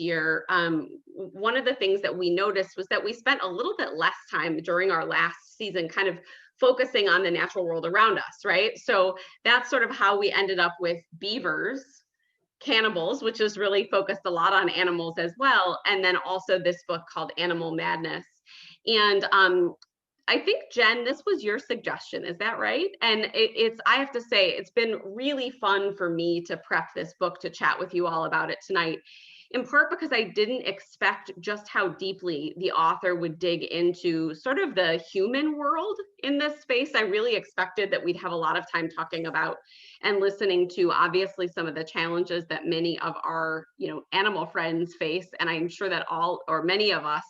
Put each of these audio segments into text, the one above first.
here, one of the things that we noticed was that we spent a little bit less time during our last season kind of focusing on the natural world around us, right? So that's sort of how we ended up with beavers, cannibals, which is really focused a lot on animals as well, and then also this book called Animal Madness. And I think, Jen, this was your suggestion, is that right? And it's, I have to say, it's been really fun for me to prep this book to chat with you all about it tonight, in part because I didn't expect just how deeply the author would dig into sort of the human world in this space. I really expected that we'd have a lot of time talking about and listening to, obviously, some of the challenges that many of our, animal friends face. And I'm sure that all or many of us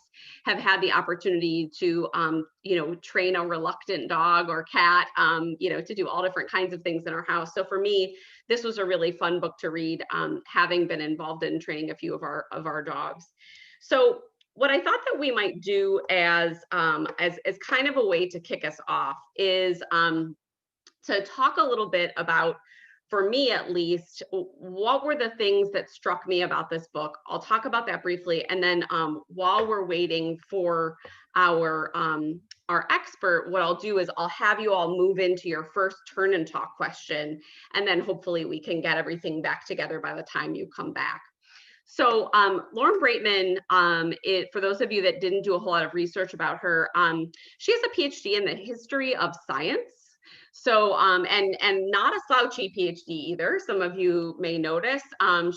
have had the opportunity to, train a reluctant dog or cat, to do all different kinds of things in our house. So for me, this was a really fun book to read, having been involved in training a few of our dogs. So what I thought that we might do as kind of a way to kick us off is to talk a little bit about, for me at least, what were the things that struck me about this book. I'll talk about that briefly, and then while we're waiting for our expert, what I'll do is I'll have you all move into your first turn and talk question, and then hopefully we can get everything back together by the time you come back. So Lauren Breitman, for those of you that didn't do a whole lot of research about her, she has a PhD in the history of science. So, and not a slouchy PhD either. Some of you may notice,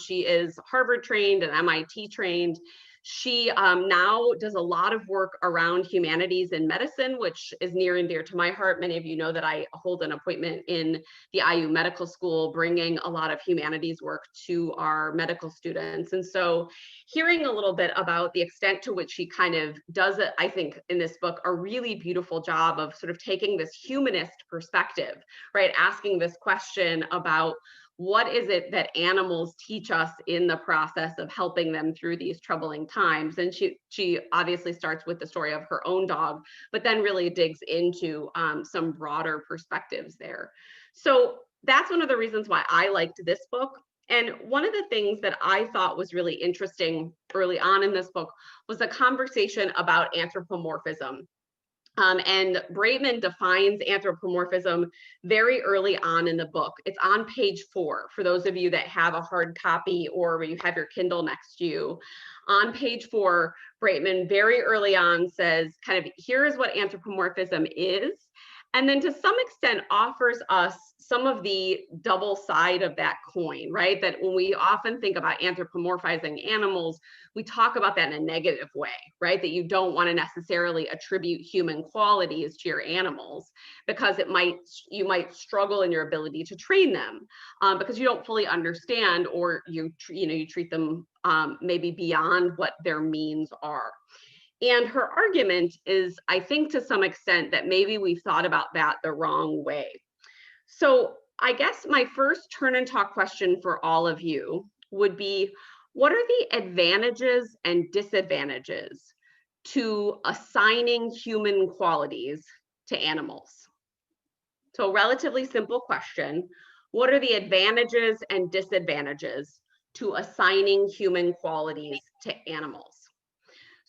she is Harvard trained and MIT trained. She now does a lot of work around humanities and medicine, which is near and dear to my heart. Many of you know that I hold an appointment in the IU Medical School, bringing a lot of humanities work to our medical students. And so hearing a little bit about the extent to which she kind of does it, I think, in this book, a really beautiful job of sort of taking this humanist perspective, right? Asking this question about what is it that animals teach us in the process of helping them through these troubling times. And she obviously starts with the story of her own dog, but then really digs into some broader perspectives there. So that's one of the reasons why I liked this book. And one of the things that I thought was really interesting early on in this book was a conversation about anthropomorphism. And Breitman defines anthropomorphism very early on in the book. It's on page 4, for those of you that have a hard copy or you have your Kindle next to you. On page 4, Breitman very early on says, kind of, here is what anthropomorphism is. And then to some extent offers us some of the double side of that coin, right? That when we often think about anthropomorphizing animals, we talk about that in a negative way, right? That you don't want to necessarily attribute human qualities to your animals because you might struggle in your ability to train them because you don't fully understand, or you treat them maybe beyond what their means are. And her argument is, I think, to some extent, that maybe we've thought about that the wrong way. So I guess my first turn and talk question for all of you would be, what are the advantages and disadvantages to assigning human qualities to animals? So relatively simple question. What are the advantages and disadvantages to assigning human qualities to animals?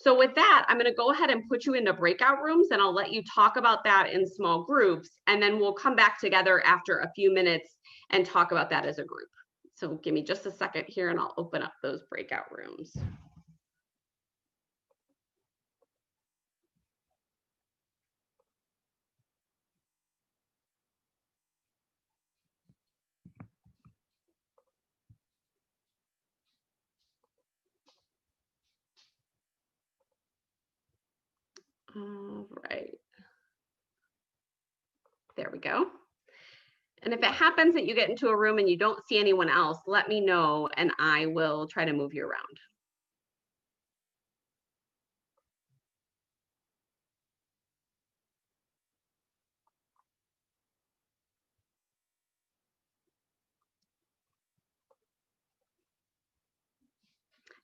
So with that, I'm going to go ahead and put you into breakout rooms, and I'll let you talk about that in small groups, and then we'll come back together after a few minutes and talk about that as a group. So give me just a second here, and I'll open up those breakout rooms. All right. There we go. And if it happens that you get into a room and you don't see anyone else, let me know and I will try to move you around.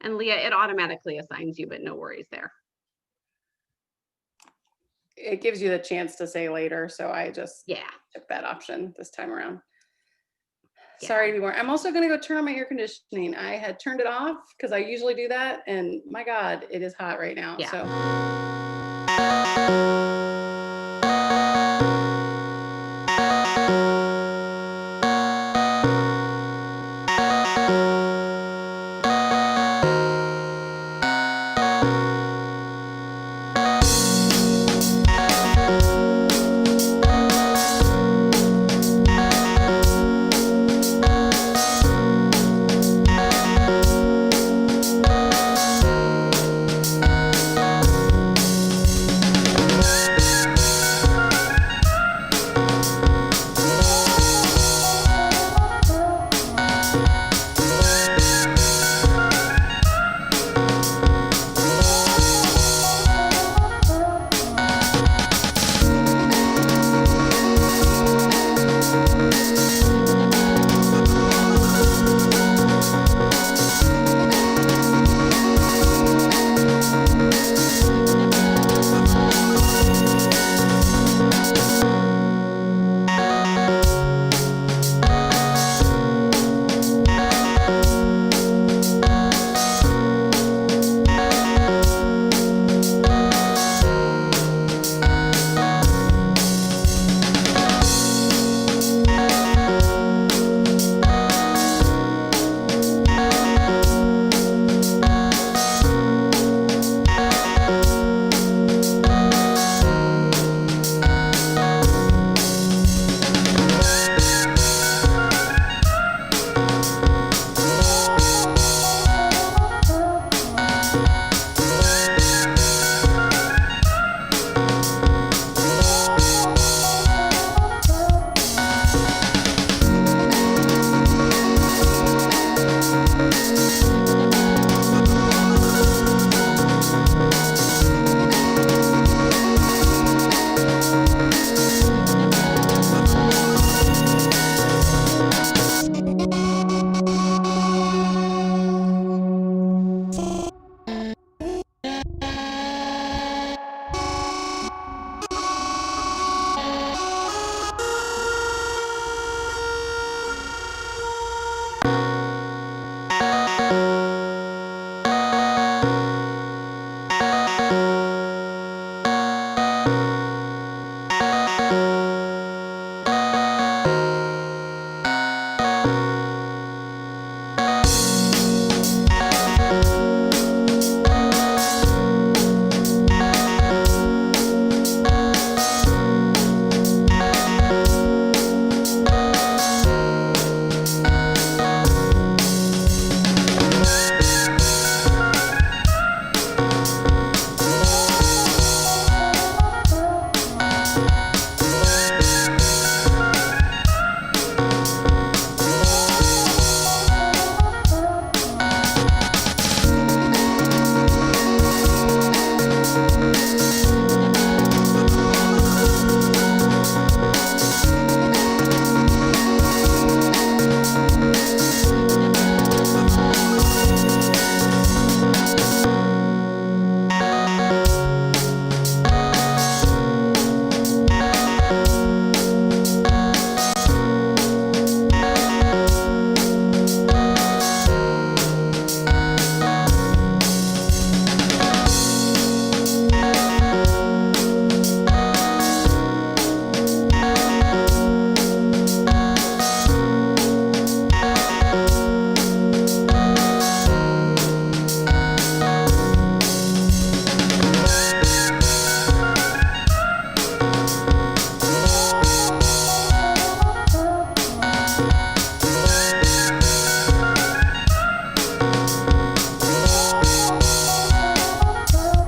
And Leah, it automatically assigns you, but no worries there. It gives you the chance to say later, so I just took that option this time around. Sorry to be warm. I'm also gonna go turn on my air conditioning. I had turned it off because I usually do that, and my God, it is hot right now. Yeah. So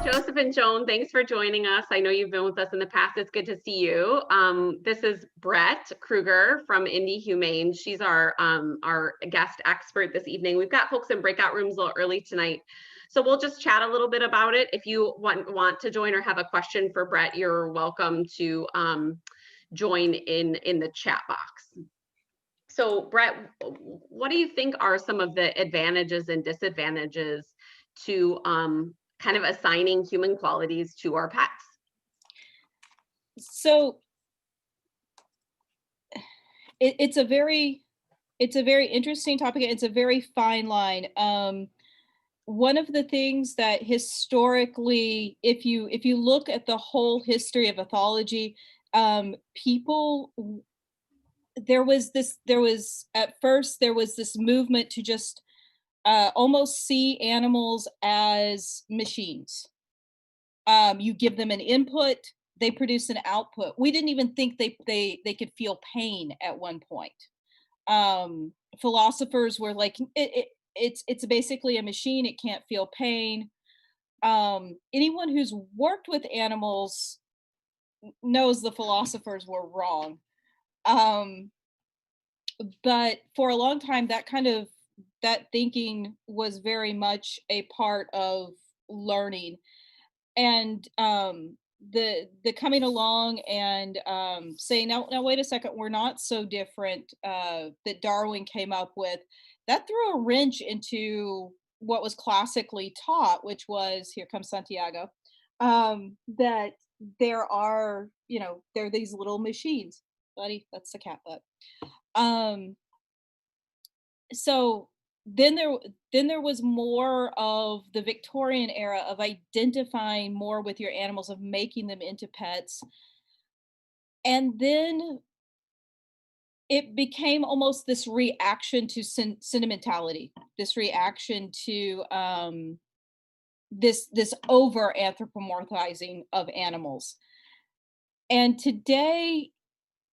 Joseph and Joan, thanks for joining us. I know you've been with us in the past. It's good to see you. This is Brett Kruger from Indy Humane. She's our guest expert this evening. We've got folks in breakout rooms a little early tonight, so we'll just chat a little bit about it. If you want to join or have a question for Brett, you're welcome to join in the chat box. So Brett, what do you think are some of the advantages and disadvantages to kind of assigning human qualities to our pets? So it's a very it's a very interesting topic. It's a very fine line. One of the things that historically, if you look at the whole history of ethology, people there was at first there was this movement to just almost see animals as machines. You give them an input, they produce an output. We didn't even think they could feel pain at one point. Philosophers were like, it's basically a machine. It can't feel pain. Anyone who's worked with animals knows the philosophers were wrong. Um, but for a long time, that thinking was very much a part of learning. And the coming along and saying, now wait a second, we're not so different, that Darwin came up with, that threw a wrench into what was classically taught, which was, here comes Santiago, that there are, there are these little machines. Buddy, that's the cat butt. um so then there was more of the Victorian era of identifying more with your animals, of making them into pets. And then it became almost this reaction to sentimentality, this reaction to this over anthropomorphizing of animals. And today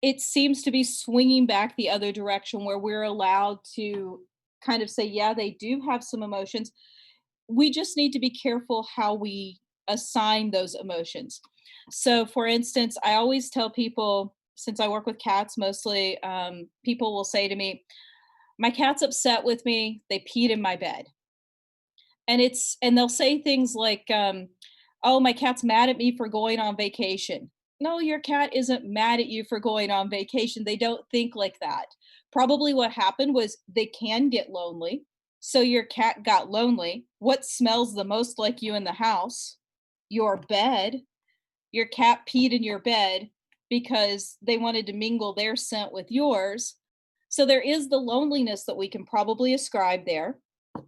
it seems to be swinging back the other direction, where we're allowed to kind of say, yeah, they do have some emotions. We just need to be careful how we assign those emotions. So, for instance, I always tell people, since I work with cats mostly, people will say to me, my cat's upset with me. They peed in my bed. And they'll say things like, oh, my cat's mad at me for going on vacation. No, your cat isn't mad at you for going on vacation. They don't think like that. Probably what happened was they can get lonely. So your cat got lonely. What smells the most like you in the house? Your bed. Your cat peed in your bed because they wanted to mingle their scent with yours. So there is the loneliness that we can probably ascribe there.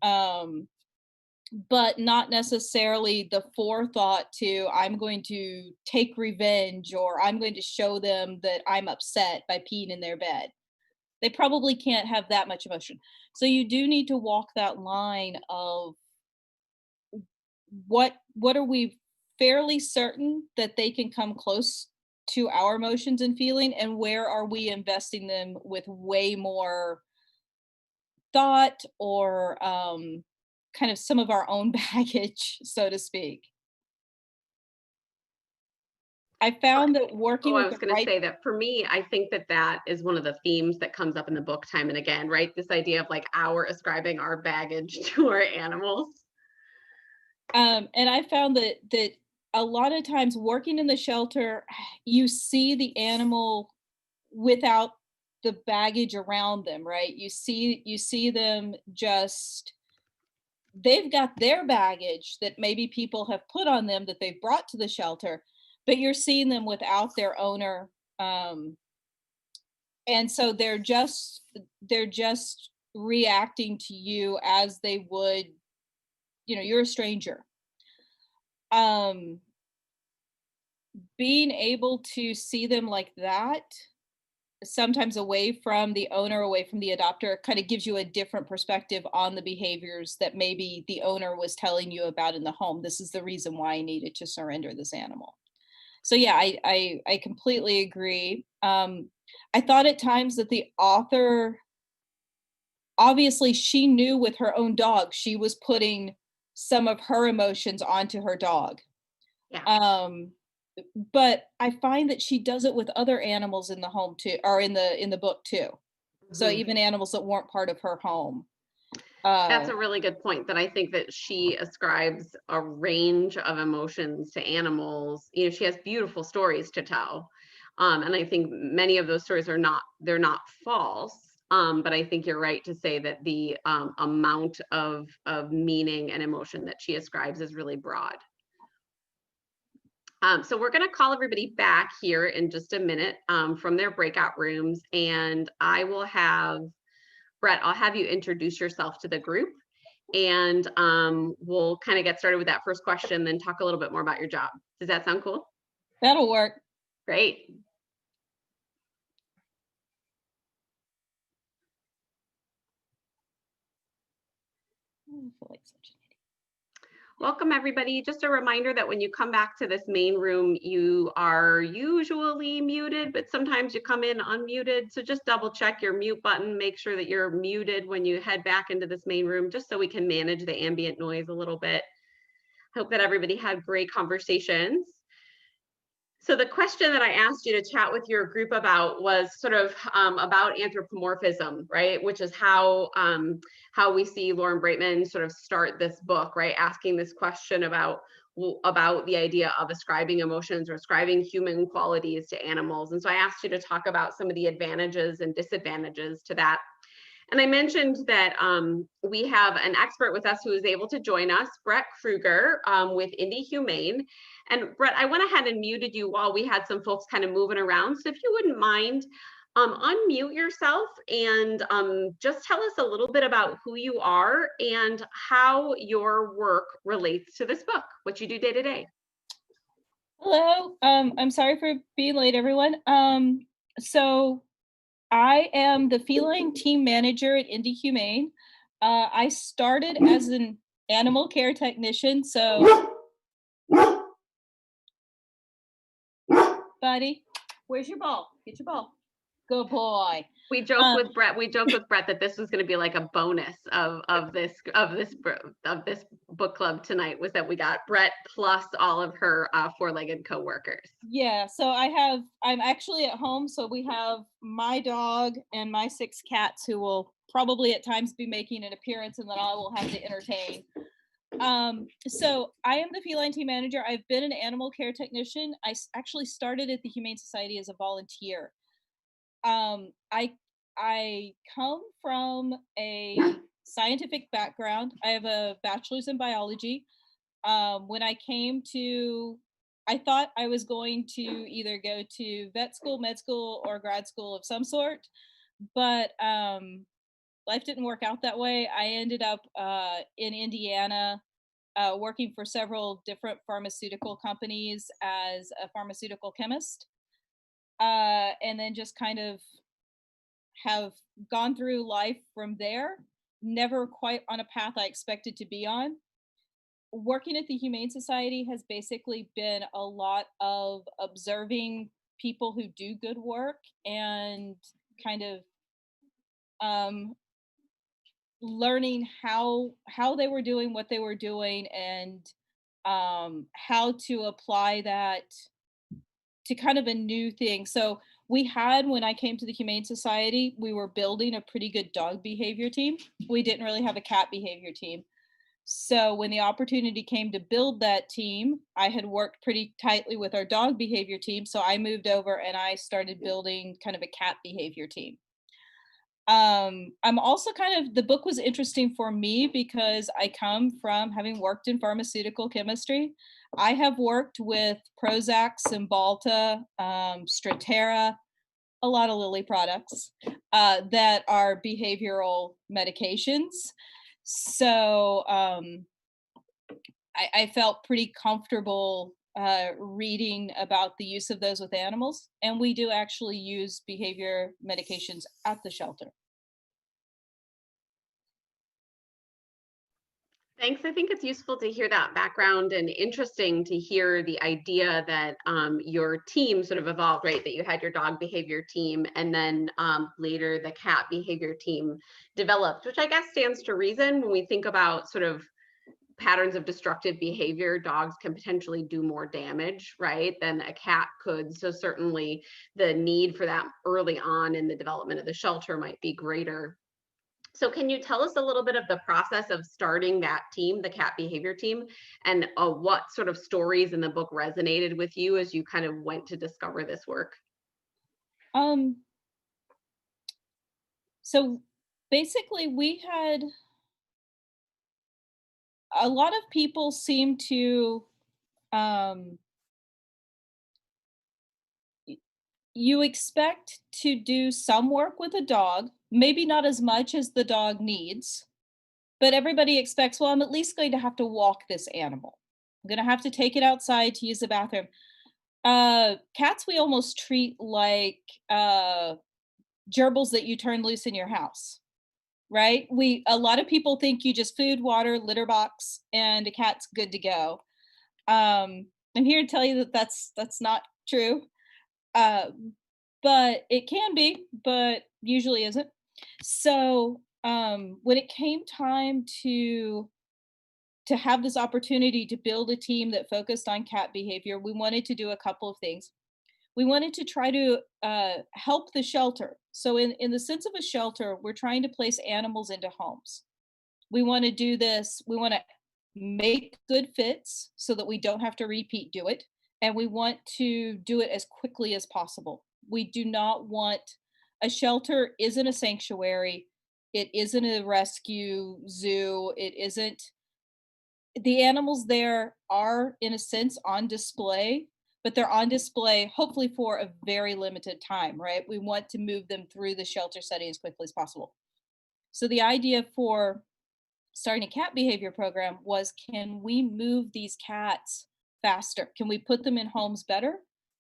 Um, but not necessarily the forethought to, I'm going to take revenge, or I'm going to show them that I'm upset by peeing in their bed. They probably can't have that much emotion. So you do need to walk that line of, what are we fairly certain that they can come close to our emotions and feeling, and where are we investing them with way more thought, or kind of some of our own baggage, so to speak. I found that Oh, working I with was the going to right. say that for me, I think that that is one of the themes that comes up in the book time and again, right? This idea of like ascribing our baggage to our animals. And I found that a lot of times working in the shelter, you see the animal without the baggage around them, right? You see them just, they've got their baggage that maybe people have put on them that they've brought to the shelter, but you're seeing them without their owner. And so they're just reacting to you as they would, you're a stranger. Um, Being able to see them like that, sometimes away from the owner, away from the adopter, kind of gives you a different perspective on the behaviors that maybe the owner was telling you about in the home. This is the reason why I needed to surrender this animal. So yeah, I completely agree. I thought at times that the author, obviously she knew with her own dog, she was putting some of her emotions onto her dog. Yeah. But I find that she does it with other animals in the home too, or in the book too. So Mhm. even animals that weren't part of her home. That's Uh, a really good point, that I think that she ascribes a range of emotions to animals. She has beautiful stories to tell. And I think many of those stories they're not false. But I think you're right to say that the amount of meaning and emotion that she ascribes is really broad. So we're going to call everybody back here in just a minute from their breakout rooms, and I will have Brett, I'll have you introduce yourself to the group, and we'll kind of get started with that first question, then talk a little bit more about your job. Does that sound cool? That'll work. Great. I feel like such an Welcome, everybody. Just a reminder that when you come back to this main room, you are usually muted, but sometimes you come in unmuted. So just double check your mute button, make sure that you're muted when you head back into this main room, just so we can manage the ambient noise a little bit. Hope that everybody had great conversations. So the question that I asked you to chat with your group about was sort of about anthropomorphism, right? Which is how we see Lauren Breitman sort of start this book, right? Asking this question about the idea of ascribing emotions or ascribing human qualities to animals. And so I asked you to talk about some of the advantages and disadvantages to that. And I mentioned that we have an expert with us who is able to join us, Brett Kruger with Indie Humane. And Brett, I went ahead and muted you while we had some folks kind of moving around. So if you wouldn't mind, unmute yourself and just tell us a little bit about who you are and how your work relates to this book, what you do day to day. Hello. I'm sorry for being late, everyone. So I am the feline team manager at Indie Humane. I started as an animal care technician. So, buddy, where's your ball? Get your ball. Good boy. We joked with Brett. We joked with Brett that this was going to be like a bonus of this book club tonight. Was that we got Brett plus all of her four-legged coworkers. Yeah. So I'm actually at home. So we have my dog and my 6 cats who will probably at times be making an appearance, and then I will have to entertain. So I am the feline team manager. I've been an animal care technician. I actually started at the Humane Society as a volunteer. I come from a scientific background. I have a bachelor's in biology. When I came to, I thought I was going to either go to vet school, med school, or grad school of some sort, but life didn't work out that way. I ended up in Indiana working for several different pharmaceutical companies as a pharmaceutical chemist, and then just kind of have gone through life from there, never quite on a path I expected to be on. Working at the Humane Society has basically been a lot of observing people who do good work and kind of learning how they were doing what they were doing, and how to apply that to kind of a new thing. So when I came to the Humane Society, we were building a pretty good dog behavior team. We didn't really have a cat behavior team. So when the opportunity came to build that team, I had worked pretty tightly with our dog behavior team. So I moved over and I started building kind of a cat behavior team. I'm also the book was interesting for me because I come from having worked in pharmaceutical chemistry. I have worked with Prozac, Cymbalta, Strattera, a lot of Lilly products that are behavioral medications. So I felt pretty comfortable reading about the use of those with animals, and we do actually use behavior medications at the shelter. Thanks. I think it's useful to hear that background, and interesting to hear the idea that your team sort of evolved, right? That you had your dog behavior team, and then later the cat behavior team developed, which I guess stands to reason when we think about sort of patterns of destructive behavior. Dogs can potentially do more damage, right, than a cat could. So certainly the need for that early on in the development of the shelter might be greater. So can you tell us a little bit of the process of starting that team, the cat behavior team, and what sort of stories in the book resonated with you as you kind of went to discover this work? So basically we had a lot of people seem to you expect to do some work with a dog maybe not as much as the dog needs, but everybody expects, well, I'm at least going to have to walk this animal. I'm going to have to take it outside to use the bathroom. Cats we almost treat like gerbils that you turn loose in your house, right? A lot of people think you just food, water, litter box, and a cat's good to go. I'm here to tell you that that's not true. Uh, but it can be, but usually isn't. So when it came time to have this opportunity to build a team that focused on cat behavior, we wanted to do a couple of things. We wanted to try to help the shelter. So in the sense of a shelter, we're trying to place animals into homes. We want to do this. We want to make good fits so that we don't have to repeat do it. And we want to do it as quickly as possible. We do not want a shelter isn't a sanctuary. It isn't a rescue zoo. It isn't. The animals there are, in a sense, on display, but they're on display hopefully for a very limited time, right? We want to move them through the shelter setting as quickly as possible. So the idea for starting a cat behavior program was, can we move these cats faster? Can we put them in homes better?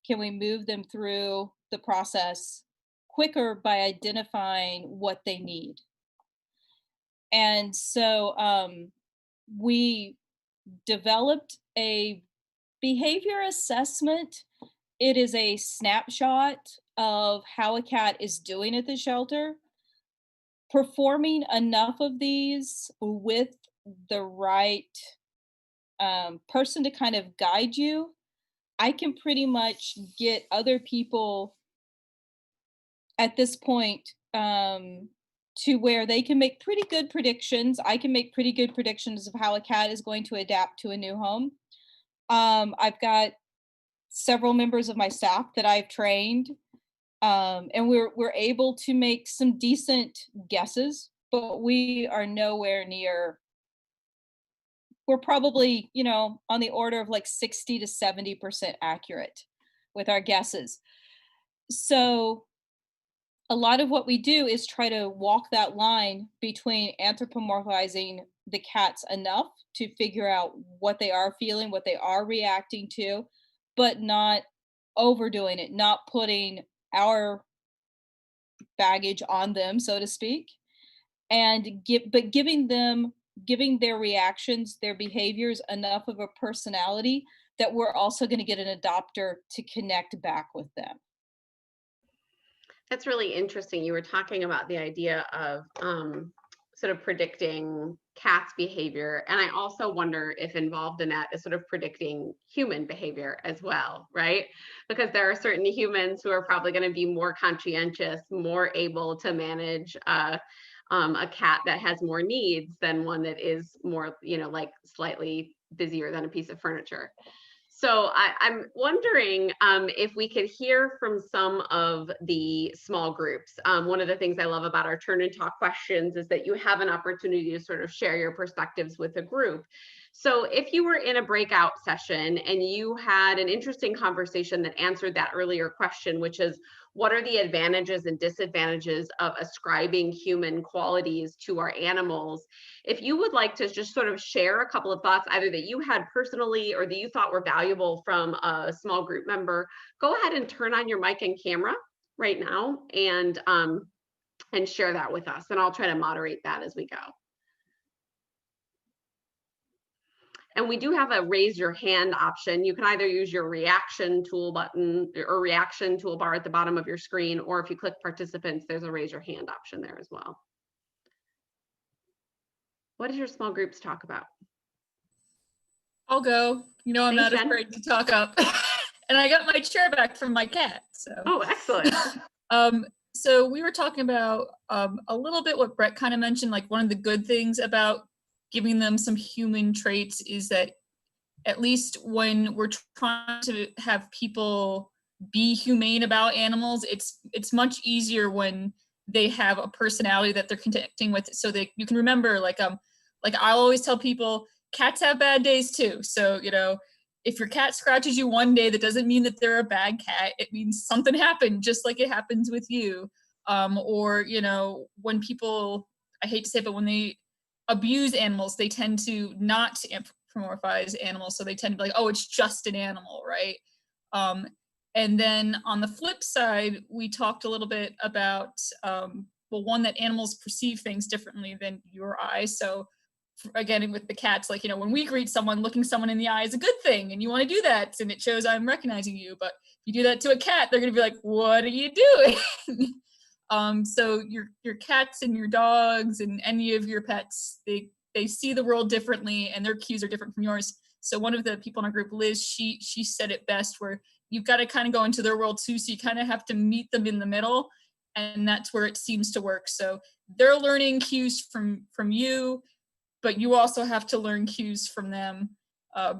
Can we move them through the process quicker by identifying what they need? And so we developed a behavior assessment. It is a snapshot of how a cat is doing at the shelter. Performing enough of these with the right person to kind of guide you, I can pretty much get other people at this point to where they can make pretty good predictions. I can make pretty good predictions of how a cat is going to adapt to a new home. I've got several members of my staff that I've trained, and we're able to make some decent guesses, but we are nowhere near. We're probably, on the order of like 60 to 70% accurate with our guesses. So a lot of what we do is try to walk that line between anthropomorphizing the cats enough to figure out what they are feeling, what they are reacting to, but not overdoing it, not putting our baggage on them, so to speak, and giving their reactions, their behaviors enough of a personality that we're also going to get an adopter to connect back with them. That's really interesting. You were talking about the idea of sort of predicting cats' behavior. And I also wonder if involved in that is sort of predicting human behavior as well, right? Because there are certain humans who are probably going to be more conscientious, more able to manage a cat that has more needs than one that is more, like slightly busier than a piece of furniture. So I'm wondering if we could hear from some of the small groups. One of the things I love about our Turn and Talk questions is that you have an opportunity to sort of share your perspectives with a group. So if you were in a breakout session and you had an interesting conversation that answered that earlier question, which is, what are the advantages and disadvantages of ascribing human qualities to our animals? If you would like to just sort of share a couple of thoughts, either that you had personally or that you thought were valuable from a small group member, go ahead and turn on your mic and camera right now and share that with us. And I'll try to moderate that as we go. And we do have a raise your hand option. You can either use your reaction tool button or reaction toolbar at the bottom of your screen, or if you click participants, there's a raise your hand option there as well. What does your small groups talk about? I'll go. I'm Thanks, not Jen. afraid to talk up. And I got my chair back from my cat. So. Oh, excellent. So we were talking about a little bit what Brett kind of mentioned, like one of the good things about giving them some human traits is that at least when we're trying to have people be humane about animals, it's much easier when they have a personality that they're connecting with, so that you can remember, like I'll always tell people, cats have bad days too. So, if your cat scratches you one day, that doesn't mean that they're a bad cat. It means something happened, just like it happens with you. or, you know, when people, I hate to say it, but when they abuse animals, they tend to not anthropomorphize animals. So they tend to be like, oh, it's just an animal, right? And then on the flip side, we talked a little bit about, well, one, that animals perceive things differently than your eyes. So again, with the cats, like, you know, when we greet someone, looking someone in the eye is a good thing, and you want to do that, and it shows I'm recognizing you. But if you do that to a cat, they're going to be like, what are you doing? So your cats and your dogs and any of your pets, they see the world differently, and their cues are different from yours. So one of the people in our group, Liz, she said it best, where you've got to kind of go into their world too. So you kind of have to meet them in the middle, and that's where it seems to work. So they're learning cues from you, but you also have to learn cues from them.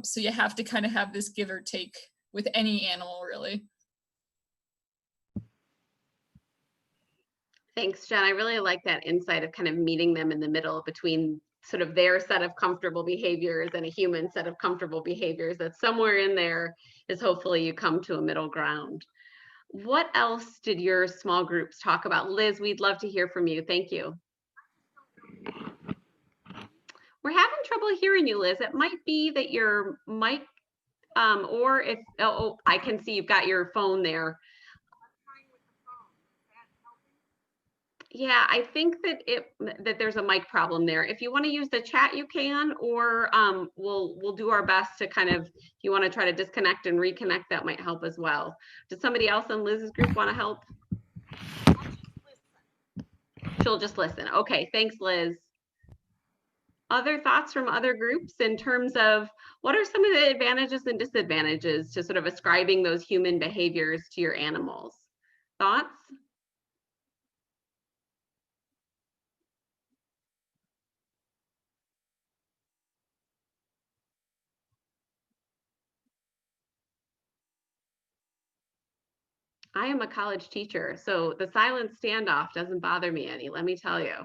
So you have to kind of have this give or take with any animal, really. Thanks, Jen. I really like that insight of kind of meeting them in the middle between sort of their set of comfortable behaviors and a human set of comfortable behaviors. That somewhere in there is hopefully you come to a middle ground. What else did your small groups talk about? Liz, we'd love to hear from you. Thank you. We're having trouble hearing you, Liz. It might be that your mic, or if, oh, I can see you've got your phone there. Yeah, I think that there's a mic problem there. If you want to use the chat, you can, or we'll do our best to kind of, if you want to try to disconnect and reconnect, that might help as well. Does somebody else in Liz's group want to help? She'll just listen. Okay, thanks, Liz. Other thoughts from other groups in terms of what are some of the advantages and disadvantages to sort of ascribing those human behaviors to your animals? Thoughts? I am a college teacher, so the silent standoff doesn't bother me any, let me tell you.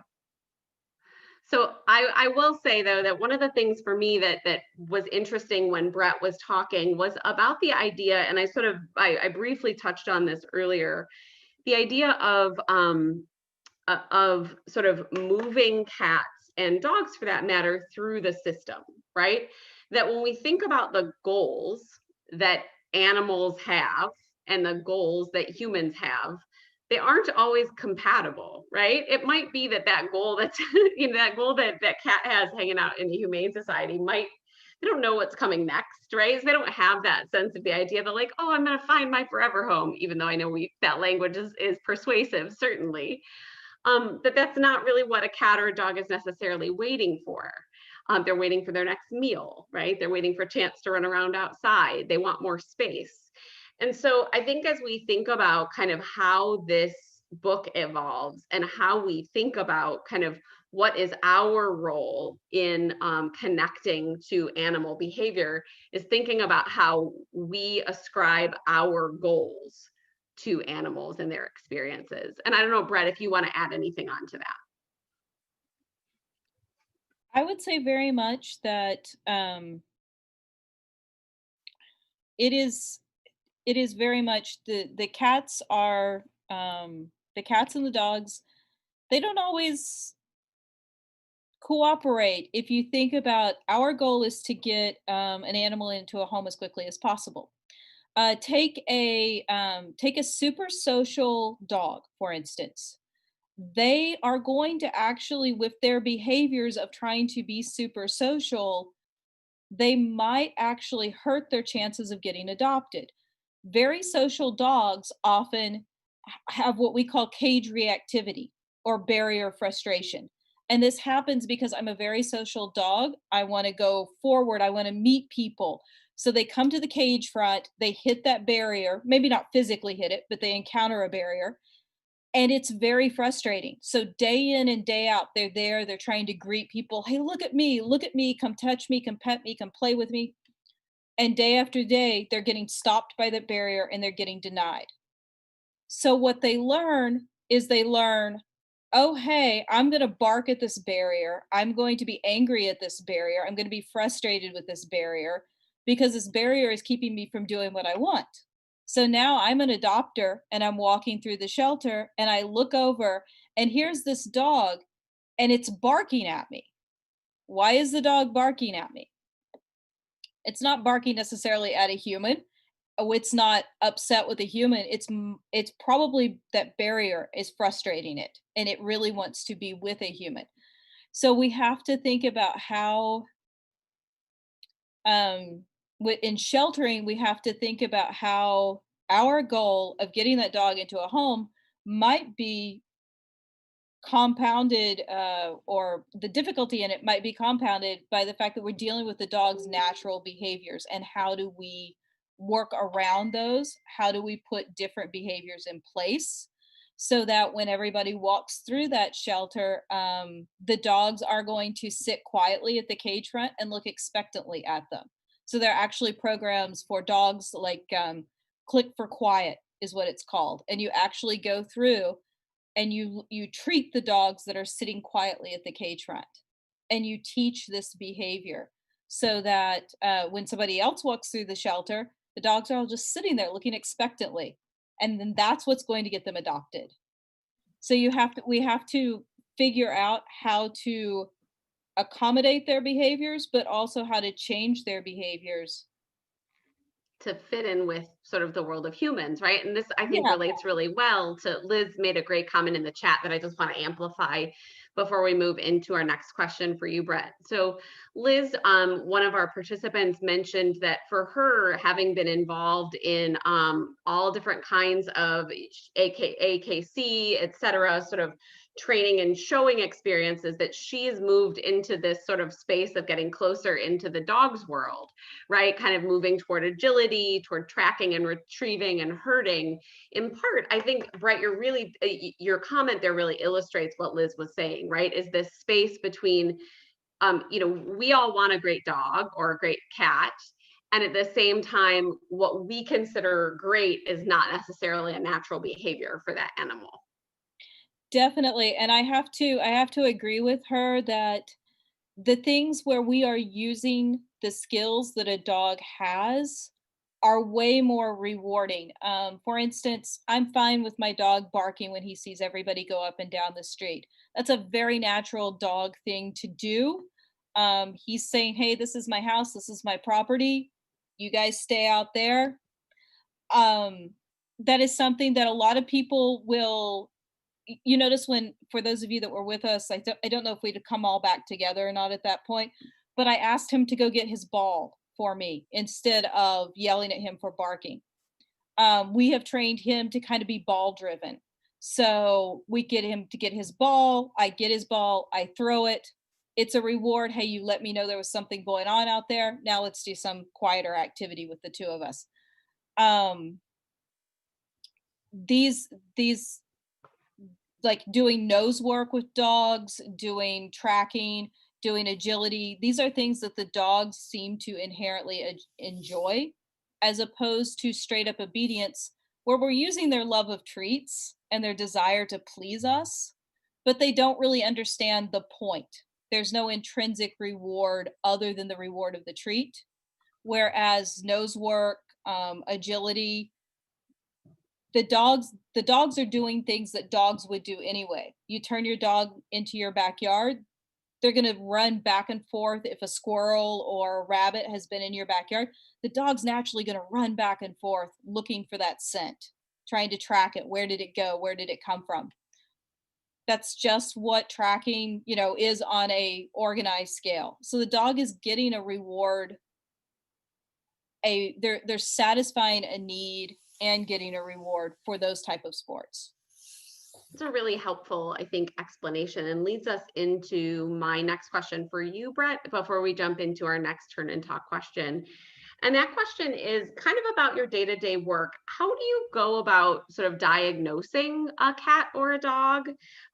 So I will say, though, that one of the things for me that was interesting when Brett was talking was about the idea, and I briefly touched on this earlier, the idea of sort of moving cats and dogs, for that matter, through the system, right? That when we think about the goals that animals have and the goals that humans have, they aren't always compatible, right? It might be that goal that's that goal that cat has hanging out in the Humane Society they don't know what's coming next, right? So they don't have that sense of the idea that, like, oh, I'm going to find my forever home, even though I know that language is persuasive, certainly. That's not really what a cat or a dog is necessarily waiting for. They're waiting for their next meal, right? They're waiting for a chance to run around outside. They want more space. And so I think as we think about kind of how this book evolves and how we think about kind of what is our role in connecting to animal behavior, is thinking about how we ascribe our goals to animals and their experiences. And I don't know, Brett, if you want to add anything onto that. I would say very much that it is very much the cats are the cats and the dogs, they don't always cooperate. If you think about, our goal is to get an animal into a home as quickly as possible. Take a super social dog, for instance. They are going to actually, with their behaviors of trying to be super social, they might actually hurt their chances of getting adopted. Very social dogs often have what we call cage reactivity or barrier frustration. And this happens because I'm a very social dog. I want to go forward. I want to meet people. So they come to the cage front, they hit that barrier, maybe not physically hit it, but they encounter a barrier. And it's very frustrating. So day in and day out, they're trying to greet people. Hey, look at me, come touch me, come pet me, come play with me. And day after day, they're getting stopped by the barrier and they're getting denied. So what they learn is oh, hey, I'm going to bark at this barrier. I'm going to be angry at this barrier. I'm going to be frustrated with this barrier because this barrier is keeping me from doing what I want. So now I'm an adopter and I'm walking through the shelter and I look over and here's this dog and it's barking at me. Why is the dog barking at me? It's not barking necessarily at a human. Oh, it's not upset with a human. It's probably that barrier is frustrating it and it really wants to be with a human. So we have to think about how in sheltering, we have to think about how our goal of getting that dog into a home might be compounded, or the difficulty in it might be compounded by the fact that we're dealing with the dog's natural behaviors. And how do we work around those? How do we put different behaviors in place so that when everybody walks through that shelter, the dogs are going to sit quietly at the cage front and look expectantly at them? So there are actually programs for dogs like Click for Quiet is what it's called. And you actually go through and you treat the dogs that are sitting quietly at the cage front and you teach this behavior so that when somebody else walks through the shelter, the dogs are all just sitting there looking expectantly, and then that's what's going to get them adopted. So we have to figure out how to accommodate their behaviors but also how to change their behaviors to fit in with sort of the world of humans, right? And this, I think, yeah. relates really well to Liz made a great comment in the chat that I just want to amplify before we move into our next question for you, Brett. So Liz, one of our participants mentioned that for her, having been involved in all different kinds of AKC, et cetera, sort of training and showing experiences, that she's moved into this sort of space of getting closer into the dog's world, right? Kind of moving toward agility, toward tracking and retrieving and herding. In part, I think, Brett, your comment there really illustrates what Liz was saying, right? Is this space between, we all want a great dog or a great cat. And at the same time, what we consider great is not necessarily a natural behavior for that animal. Definitely. And I have to agree with her that the things where we are using the skills that a dog has are way more rewarding. For instance, I'm fine with my dog barking when he sees everybody go up and down the street. That's a very natural dog thing to do. He's saying, hey, this is my house, this is my property. You guys stay out there. That is something that a lot of people will, you notice when, for those of you that were with us, I don't know if we'd come all back together or not at that point, but I asked him to go get his ball for me instead of yelling at him for barking. We have trained him to kind of be ball driven. So we get him to get his ball. I get his ball. I throw it. It's a reward. Hey, you let me know there was something going on out there. Now let's do some quieter activity with the two of us. These like doing nose work with dogs, doing tracking, doing agility. These are things that the dogs seem to inherently enjoy, as opposed to straight up obedience, where we're using their love of treats and their desire to please us, but they don't really understand the point. There's no intrinsic reward other than the reward of the treat. Whereas nose work, agility, the dogs are doing things that dogs would do anyway. You turn your dog into your backyard, they're going to run back and forth. If a squirrel or a rabbit has been in your backyard, the dog's naturally going to run back and forth looking for that scent, trying to track it. Where did it go? Where did it come from? That's just what tracking, is on a organized scale. So the dog is getting a reward. They're satisfying a need and getting a reward for those type of sports. It's a really helpful, I think, explanation, and leads us into my next question for you, Brett, before we jump into our next Turn and Talk question. And that question is kind of about your day-to-day work. How do you go about sort of diagnosing a cat or a dog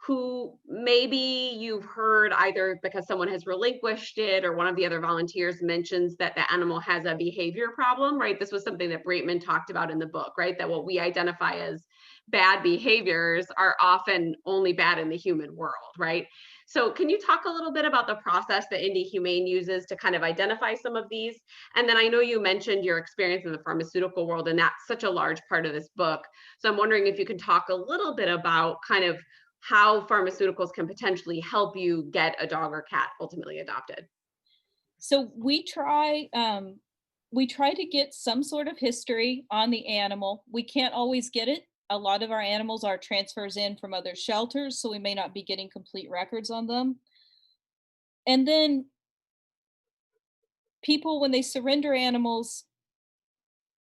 who maybe you've heard either because someone has relinquished it or one of the other volunteers mentions that the animal has a behavior problem, right? This was something that Breitman talked about in the book, right? That what we identify as bad behaviors are often only bad in the human world, right? So can you talk a little bit about the process that Indy Humane uses to kind of identify some of these? And then I know you mentioned your experience in the pharmaceutical world, and that's such a large part of this book. So I'm wondering if you can talk a little bit about kind of how pharmaceuticals can potentially help you get a dog or cat ultimately adopted. So we try to get some sort of history on the animal. We can't always get it. A lot of our animals are transfers in from other shelters, so we may not be getting complete records on them. And then people, when they surrender animals,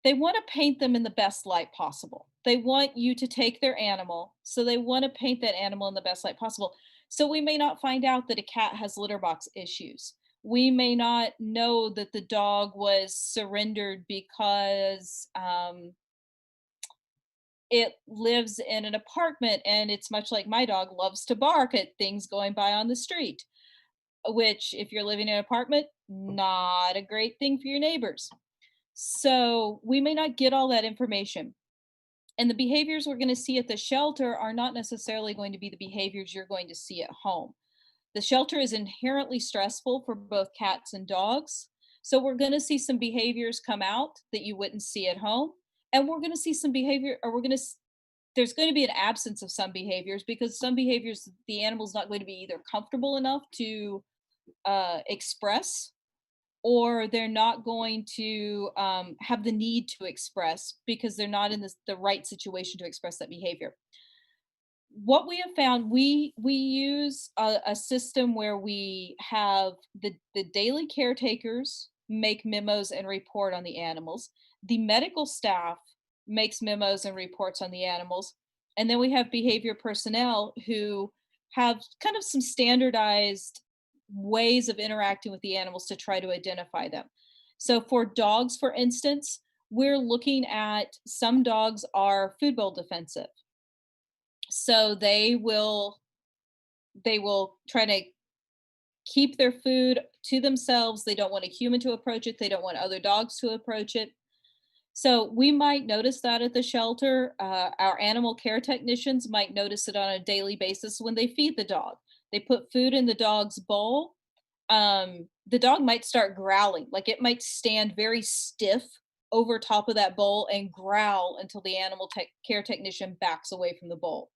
they want to paint them in the best light possible. They want you to take their animal, so they want to paint that animal in the best light possible. So we may not find out that a cat has litter box issues. We may not know that the dog was surrendered because it lives in an apartment and it's much like my dog loves to bark at things going by on the street, which, if you're living in an apartment, not a great thing for your neighbors. So we may not get all that information. And the behaviors we're going to see at the shelter are not necessarily going to be the behaviors you're going to see at home. The shelter is inherently stressful for both cats and dogs. So we're going to see some behaviors come out that you wouldn't see at home. And we're going to see some behavior, or there's going to be an absence of some behaviors, because some behaviors the animal's not going to be either comfortable enough to express, or they're not going to have the need to express because they're not in the right situation to express that behavior. What we have found, we use a system where we have the daily caretakers make memos and report on the animals. The medical staff makes memos and reports on the animals. And then we have behavior personnel who have kind of some standardized ways of interacting with the animals to try to identify them. So for dogs, for instance, we're looking at some dogs are food bowl defensive. So they will try to keep their food to themselves. They don't want a human to approach it. They don't want other dogs to approach it. So we might notice that at the shelter. Our animal care technicians might notice it on a daily basis when they feed the dog. They put food in the dog's bowl. The dog might start growling, like it might stand very stiff over top of that bowl and growl until the animal care technician backs away from the bowl.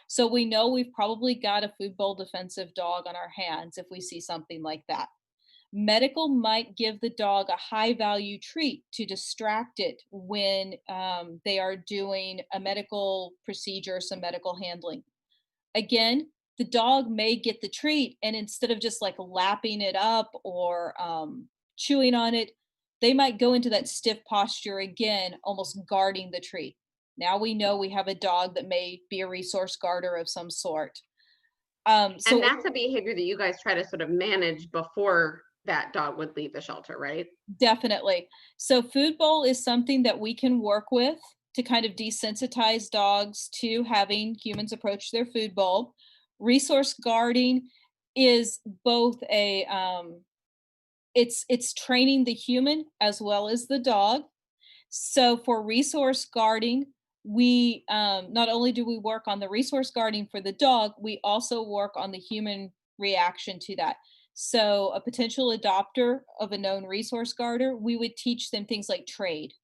So we know we've probably got a food bowl defensive dog on our hands if we see something like that. Medical might give the dog a high value treat to distract it when they are doing a medical procedure, some medical handling. Again, the dog may get the treat, and instead of just like lapping it up or chewing on it, they might go into that stiff posture again, almost guarding the treat. Now we know we have a dog that may be a resource guarder of some sort. And So that's a behavior that you guys try to sort of manage before that dog would leave the shelter, right? definitely. So food bowl is something that we can work with to kind of desensitize dogs to having humans approach their food bowl. Resource guarding is both a it's training the human as well as the dog. So for resource guarding, we not only do we work on the resource guarding for the dog, we also work on the human reaction to that. So a potential adopter of a known resource guarder, we would teach them things like trade,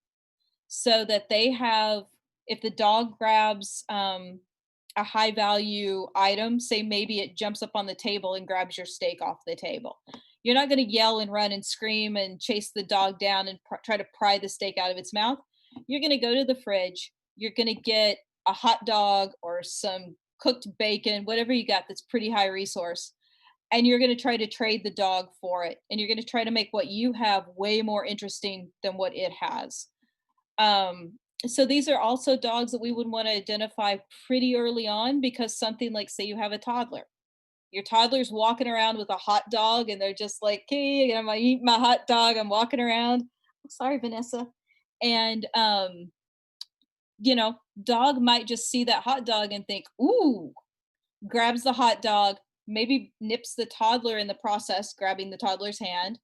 so that they have, if the dog grabs a high value item, say maybe it jumps up on the table and grabs your steak off the table. You're not going to yell and run and scream and chase the dog down and try to pry the steak out of its mouth. You're going to go to the fridge. You're going to get a hot dog or some cooked bacon, whatever you got that's pretty high resource. And you're going to try to trade the dog for it. And you're going to try to make what you have way more interesting than what it has. So these are also dogs that we would want to identify pretty early on, because something like, say you have a toddler, your toddler's walking around with a hot dog and they're just like, hey, I'm gonna eat my hot dog, I'm walking around. I'm sorry, Vanessa. And dog might just see that hot dog and think, ooh, grabs the hot dog, maybe nips the toddler in the process, grabbing the toddler's hand.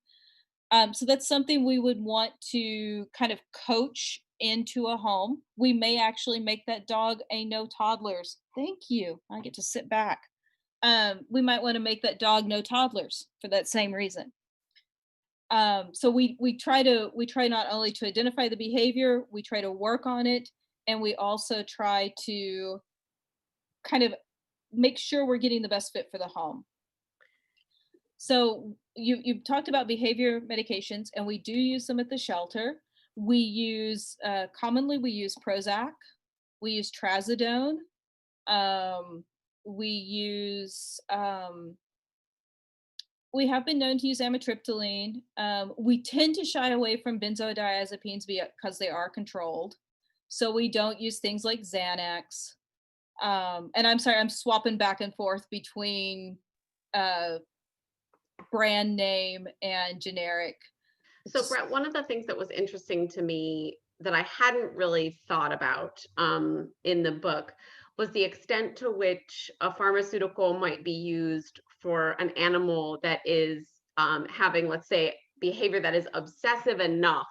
So that's something we would want to kind of coach into a home. We may actually make that dog a no toddlers. Thank you. I get to sit back. we might want to make that dog no toddlers for that same reason. So we try not only to identify the behavior, we try to work on it, and we also try to kind of make sure we're getting the best fit for the home. So you've talked about behavior medications, and we do use them at the shelter. We use commonly we use Prozac, we use Trazodone, um, we use we have been known to use amitriptyline. We tend to shy away from benzodiazepines because they are controlled. So we don't use things like Xanax. And I'm sorry, I'm swapping back and forth between uh, brand name and generic. So Brett, one of the things that was interesting to me that I hadn't really thought about in the book was the extent to which a pharmaceutical might be used for an animal that is having, let's say, behavior that is obsessive enough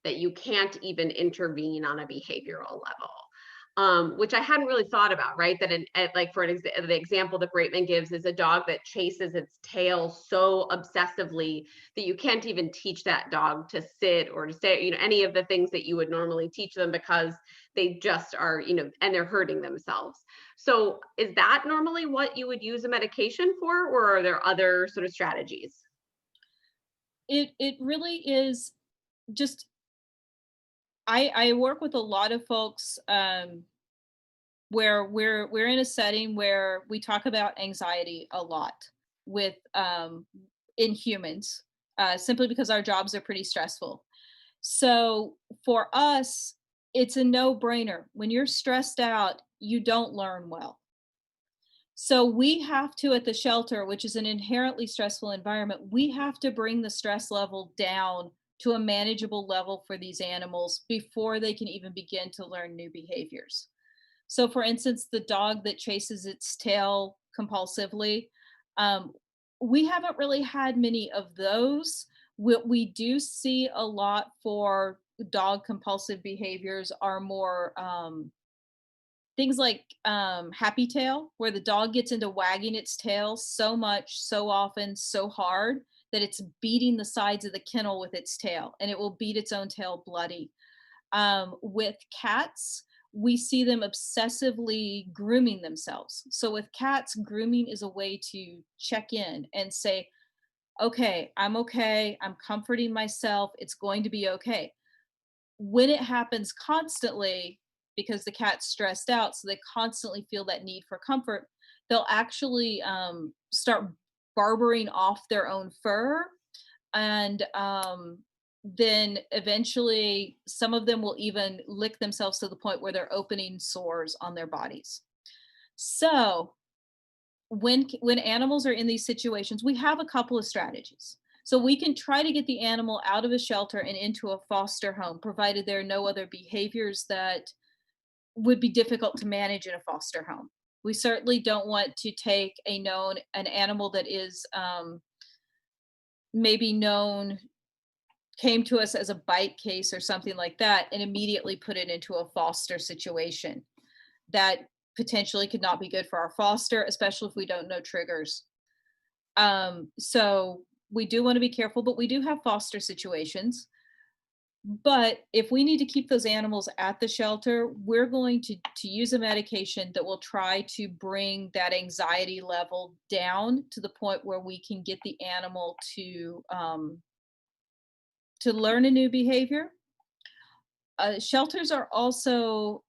that you can't even intervene on a behavioral level. Which I hadn't really thought about, right? That like for the example that Braitman gives is a dog that chases its tail so obsessively that you can't even teach that dog to sit or to stay, you know, any of the things that you would normally teach them because they just are, you know, and they're hurting themselves. So is that normally what you would use a medication for, or are there other sort of strategies? It really is just I work with a lot of folks where we're in a setting where we talk about anxiety a lot with in humans, simply because our jobs are pretty stressful. So for us, it's a no-brainer. When you're stressed out, you don't learn well. So we have to, at the shelter, which is an inherently stressful environment, we have to bring the stress level down to a manageable level for these animals before they can even begin to learn new behaviors. So, for instance, the dog that chases its tail compulsively, um, we haven't really had many of those. What we do see a lot for dog compulsive behaviors are more things like happy tail, where the dog gets into wagging its tail so much, so often, so hard that it's beating the sides of the kennel with its tail, and it will beat its own tail bloody. With cats, we see them obsessively grooming themselves. So with cats, grooming is a way to check in and say, okay, I'm comforting myself, it's going to be okay. When it happens constantly, because the cat's stressed out, so they constantly feel that need for comfort, they'll actually start barbering off their own fur. And then eventually, some of them will even lick themselves to the point where they're opening sores on their bodies. So when animals are in these situations, we have a couple of strategies. So we can try to get the animal out of a shelter and into a foster home, provided there are no other behaviors that would be difficult to manage in a foster home. We certainly don't want to take an animal that is maybe known, came to us as a bite case or something like that, and immediately put it into a foster situation. That potentially could not be good for our foster, especially if we don't know triggers. So we do want to be careful, but we do have foster situations. But if we need to keep those animals at the shelter, we're going to use a medication that will try to bring that anxiety level down to the point where we can get the animal to learn a new behavior. Shelters are also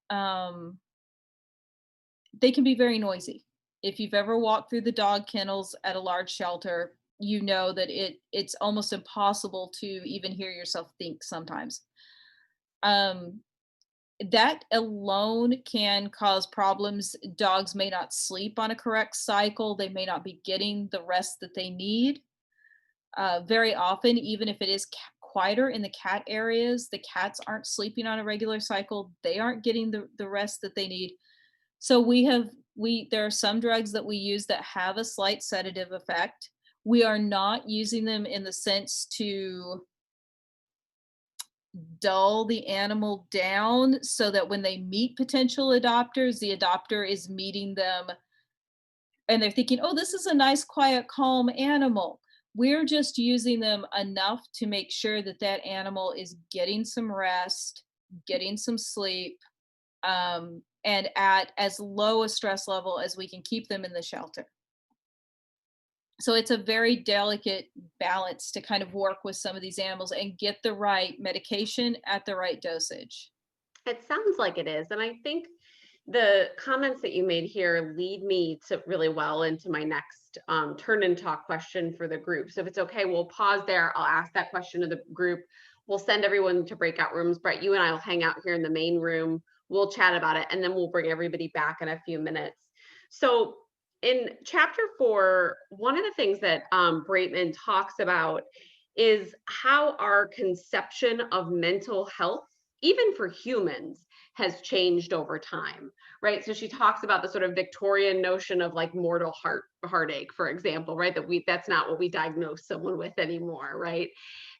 they can be very noisy. If you've ever walked through the dog kennels at a large shelter, you know that it's almost impossible to even hear yourself think sometimes. Um, that alone can cause problems. Dogs may not sleep on a correct cycle. They may not be getting the rest that they need. Very often, even if it is quieter in the cat areas, the cats aren't sleeping on a regular cycle. They aren't getting the rest that they need. So there are some drugs that we use that have a slight sedative effect. We are not using them in the sense to dull the animal down so that when they meet potential adopters, the adopter is meeting them and they're thinking, oh, this is a nice, quiet, calm animal. We're just using them enough to make sure that that animal is getting some rest, getting some sleep, and at as low a stress level as we can keep them in the shelter. So it's a very delicate balance to kind of work with some of these animals and get the right medication at the right dosage. It sounds like it is. And I think the comments that you made here lead me to really well into my next turn and talk question for the group. So if it's okay, we'll pause there. I'll ask that question to the group. We'll send everyone to breakout rooms. Brett, you and I will hang out here in the main room. We'll chat about it, and then we'll bring everybody back in a few minutes. So in chapter 4, one of the things that Breitman talks about is how our conception of mental health, even for humans, has changed over time, right? So she talks about the sort of Victorian notion of like mortal heartache, for example, right? That's not what we diagnose someone with anymore, right?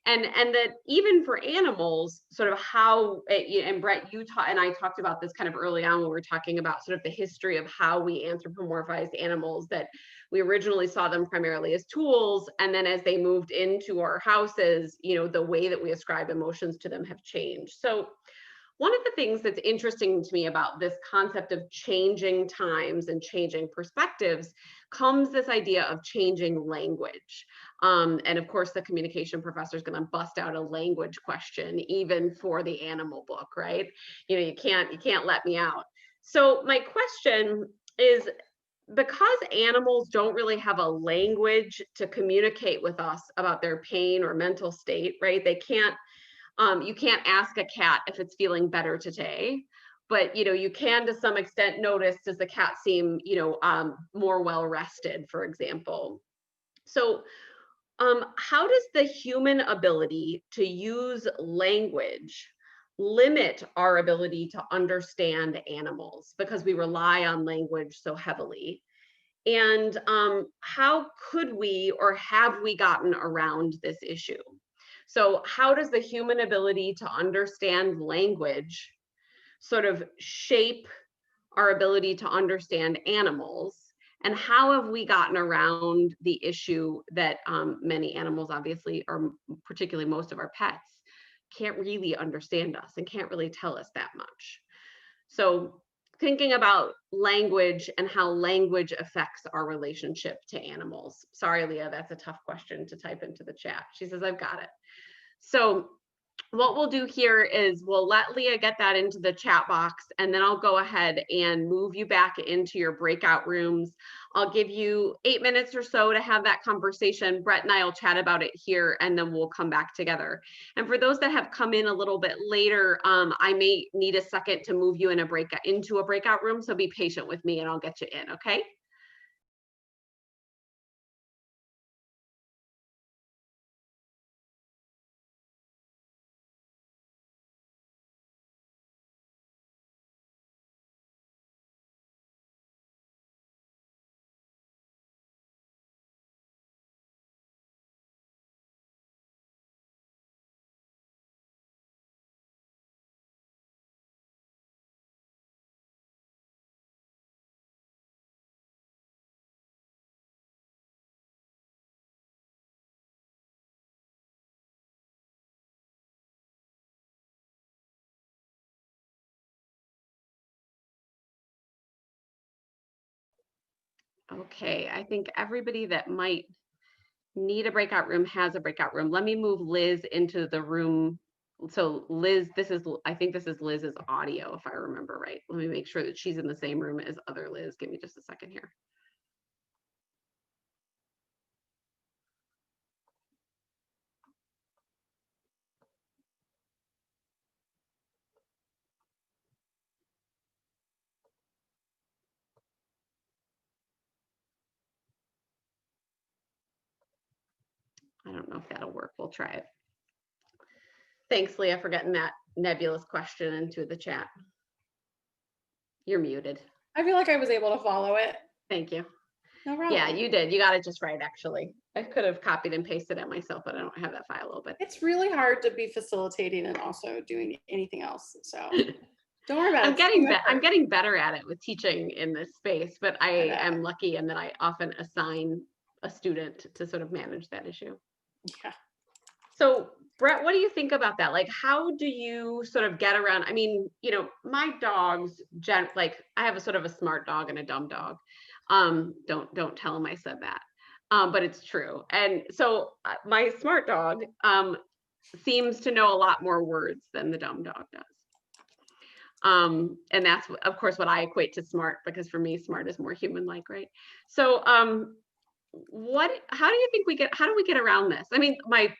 And that even for animals, sort of how, and Brett, you taught, and I talked about this kind of early on when we were talking about sort of the history of how we anthropomorphized animals, that we originally saw them primarily as tools, and then as they moved into our houses, the way that we ascribe emotions to them have changed. So one of the things that's interesting to me about this concept of changing times and changing perspectives comes this idea of changing language. And of course, the communication professor is going to bust out a language question, even for the animal book, right? You can't let me out. So my question is, because animals don't really have a language to communicate with us about their pain or mental state, right? They can't. You can't ask a cat if it's feeling better today, but you can to some extent notice, does the cat seem more well rested, for example. So how does the human ability to use language limit our ability to understand animals, because we rely on language so heavily? And how could we, or have we gotten around this issue? So how does the human ability to understand language sort of shape our ability to understand animals? And how have we gotten around the issue that many animals, obviously, or particularly most of our pets, can't really understand us and can't really tell us that much? So thinking about language and how language affects our relationship to animals. Sorry, Leah, that's a tough question to type into the chat. She says, I've got it. So what we'll do here is we'll let Leah get that into the chat box, and then I'll go ahead and move you back into your breakout rooms. I'll give you 8 minutes or so to have that conversation. Brett and I will chat about it here, and then we'll come back together. And for those that have come in a little bit later, I may need a second to move you into a breakout room, so be patient with me and I'll get you in, okay? Okay, I think everybody that might need a breakout room has a breakout room. Let me move Liz into the room. So Liz, I think this is Liz's audio, if I remember right. Let me make sure that she's in the same room as other Liz. Give me just a second here. I don't know if that'll work. We'll try it. Thanks, Leah, for getting that nebulous question into the chat. You're muted. I feel like I was able to follow it. Thank you. No problem. Yeah, you did. You got it just right, actually. I could have copied and pasted it myself, but I don't have that file open. It's really hard to be facilitating and also doing anything else. So Don't worry about I'm it. getting Team I'm effort. getting better at it with teaching in this space, but I know. am lucky in that I often assign a student to sort of manage that issue. Yeah. So Brett, what do you think about that? Like, how do you sort of get around? I mean, my dogs, like I have a sort of a smart dog and a dumb dog. Don't tell him I said that. But it's true. And so my smart dog seems to know a lot more words than the dumb dog does. And that's of course what I equate to smart, because for me, smart is more human-like, right? So how do we get around this? I mean, my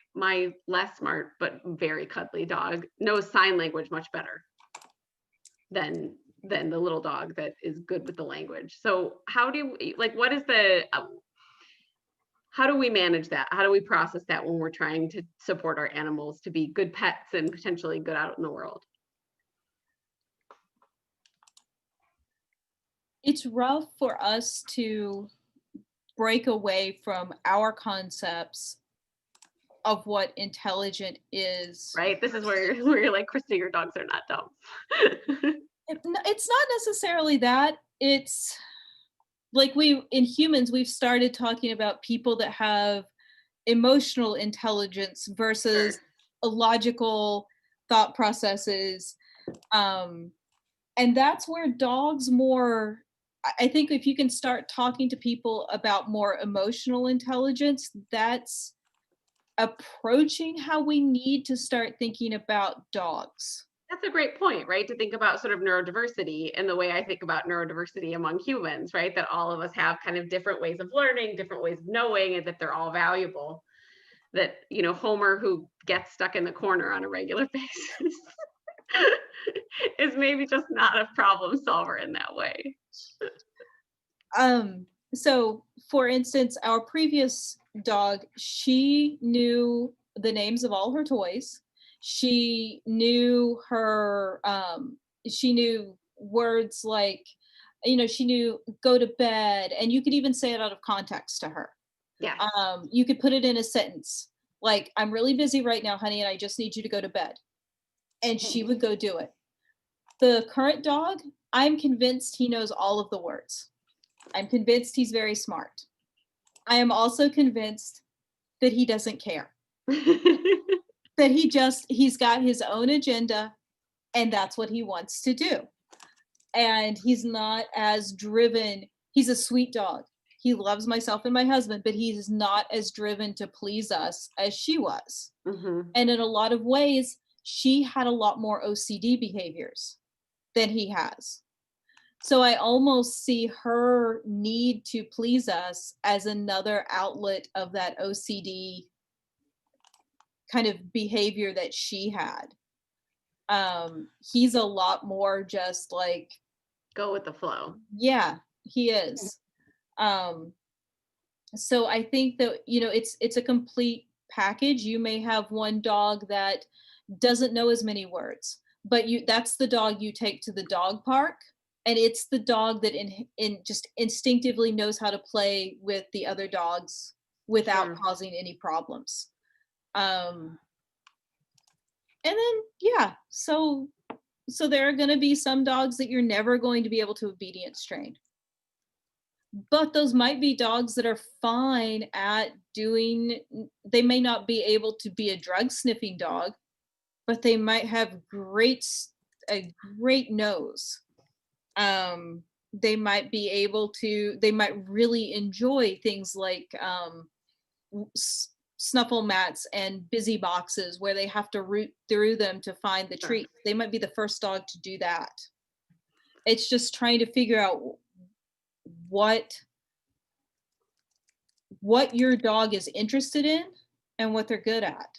less smart but very cuddly dog knows sign language much better than the little dog that is good with the language. So how do we, like, what is the how do we manage that? How do we process that when we're trying to support our animals to be good pets and potentially good out in the world? It's rough for us to break away from our concepts of what intelligent is. Right? This is where you're like, Krista, your dogs are not dumb. It's not necessarily that. It's like in humans, we've started talking about people that have emotional intelligence versus Sure. a logical thought processes. And that's where dogs more, I think if you can start talking to people about more emotional intelligence, that's approaching how we need to start thinking about dogs. That's a great point, right? To think about sort of neurodiversity and the way I think about neurodiversity among humans, right? That all of us have kind of different ways of learning, different ways of knowing, and that they're all valuable. That, Homer, who gets stuck in the corner on a regular basis, is maybe just not a problem solver in that way. So for instance, our previous dog, she knew the names of all her toys. She knew she knew words like, she knew go to bed, and you could even say it out of context to her. Yeah. You could put it in a sentence like, I'm really busy right now, honey, and I just need you to go to bed. And she would go do it. The current dog, I'm convinced he knows all of the words. I'm convinced he's very smart. I am also convinced that he doesn't care. That he's got his own agenda and that's what he wants to do. And he's not as driven. He's a sweet dog. He loves myself and my husband, but he's not as driven to please us as she was. Mm-hmm. And in a lot of ways, she had a lot more OCD behaviors than he has. So I almost see her need to please us as another outlet of that OCD kind of behavior that she had. He's a lot more just like, go with the flow. Yeah, he is. So I think that, it's a complete package. You may have one dog that doesn't know as many words, but that's the dog you take to the dog park, and it's the dog that in just instinctively knows how to play with the other dogs without Sure. causing any problems. And then so there are going to be some dogs that you're never going to be able to obedience train. But those might be dogs that are fine at they may not be able to be a drug sniffing dog, but they might have a great nose. They might really enjoy things like snuffle mats and busy boxes where they have to root through them to find the treat. They might be the first dog to do that. It's just trying to figure out what your dog is interested in and what they're good at.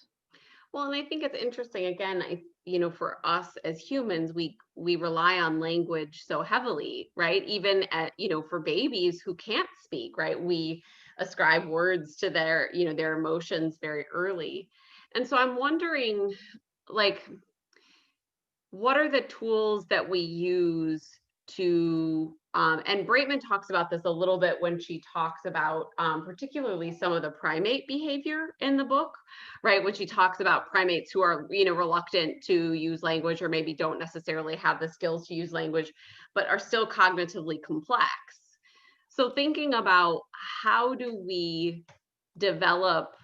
Well, and I think it's interesting, again, for us as humans, we rely on language so heavily, right? Even for babies who can't speak, right? We ascribe words to their emotions very early. And so I'm wondering, like, what are the tools that we use to And Braitman talks about this a little bit when she talks about particularly some of the primate behavior in the book, right? When she talks about primates who are, reluctant to use language or maybe don't necessarily have the skills to use language, but are still cognitively complex. So thinking about how do we develop,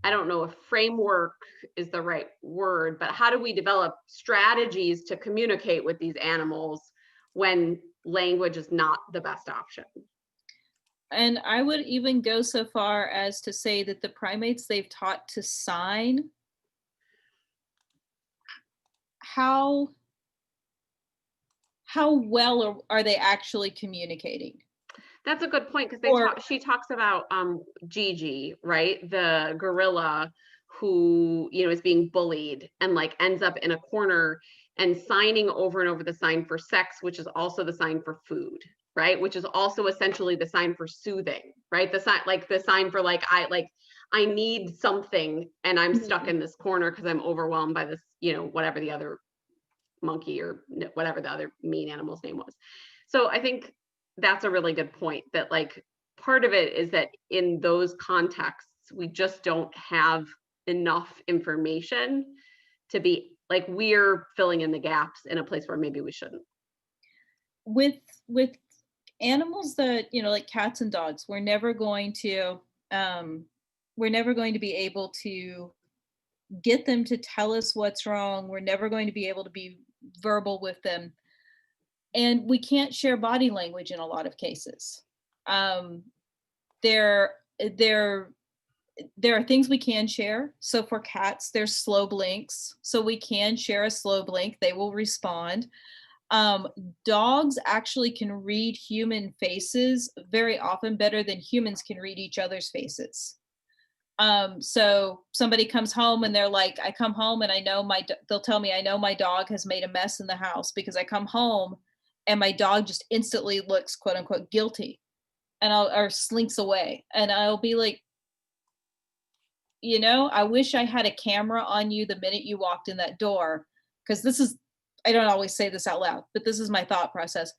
I don't know if framework is the right word, but how do we develop strategies to communicate with these animals when language is not the best option? And I would even go so far as to say that the primates they've taught to sign, how well are they actually communicating? That's a good point, because she talks about Gigi, right? The gorilla who, is being bullied and like ends up in a corner and signing over and over the sign for sex, which is also the sign for food, right? Which is also essentially the sign for soothing, right? The sign for I need something and I'm stuck in this corner because I'm overwhelmed by this, whatever the other monkey or whatever the other mean animal's name was. So I think that's a really good point, that like part of it is that in those contexts, we just don't have enough information to be like, we're filling in the gaps in a place where maybe we shouldn't. With animals that, like cats and dogs, we're never going to be able to get them to tell us what's wrong. We're never going to be able to be verbal with them. And we can't share body language in a lot of cases. There are things we can share. So for cats, there's slow blinks. So we can share a slow blink. They will respond. Dogs actually can read human faces very often better than humans can read each other's faces. So somebody comes home and they're like, I come home and I know they'll tell me, I know my dog has made a mess in the house because I come home and my dog just instantly looks quote unquote guilty or slinks away. And I'll be like, I wish I had a camera on you the minute you walked in that door. Cause I don't always say this out loud, but this is my thought process.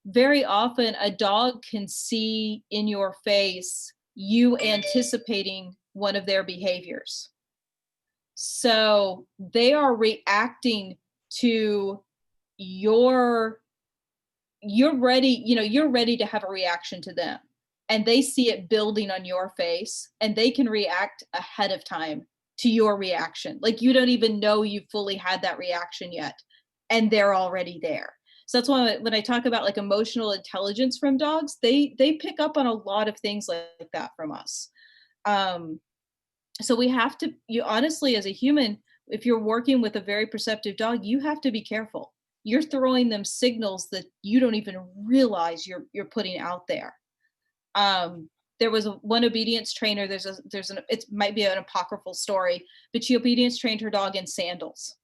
Very often a dog can see in your face you anticipating one of their behaviors. So they are reacting to you're ready, you're ready to have a reaction to them. And they see it building on your face and they can react ahead of time to your reaction. Like you don't even know you fully had that reaction yet. And they're already there. So that's why when I talk about like emotional intelligence from dogs, they pick up on a lot of things like that from us. So we have to, you honestly, as a human, if you're working with a very perceptive dog, you have to be careful. You're throwing them signals that you don't even realize you're putting out there. There was one obedience trainer. It might be an apocryphal story, but she obedience trained her dog in sandals.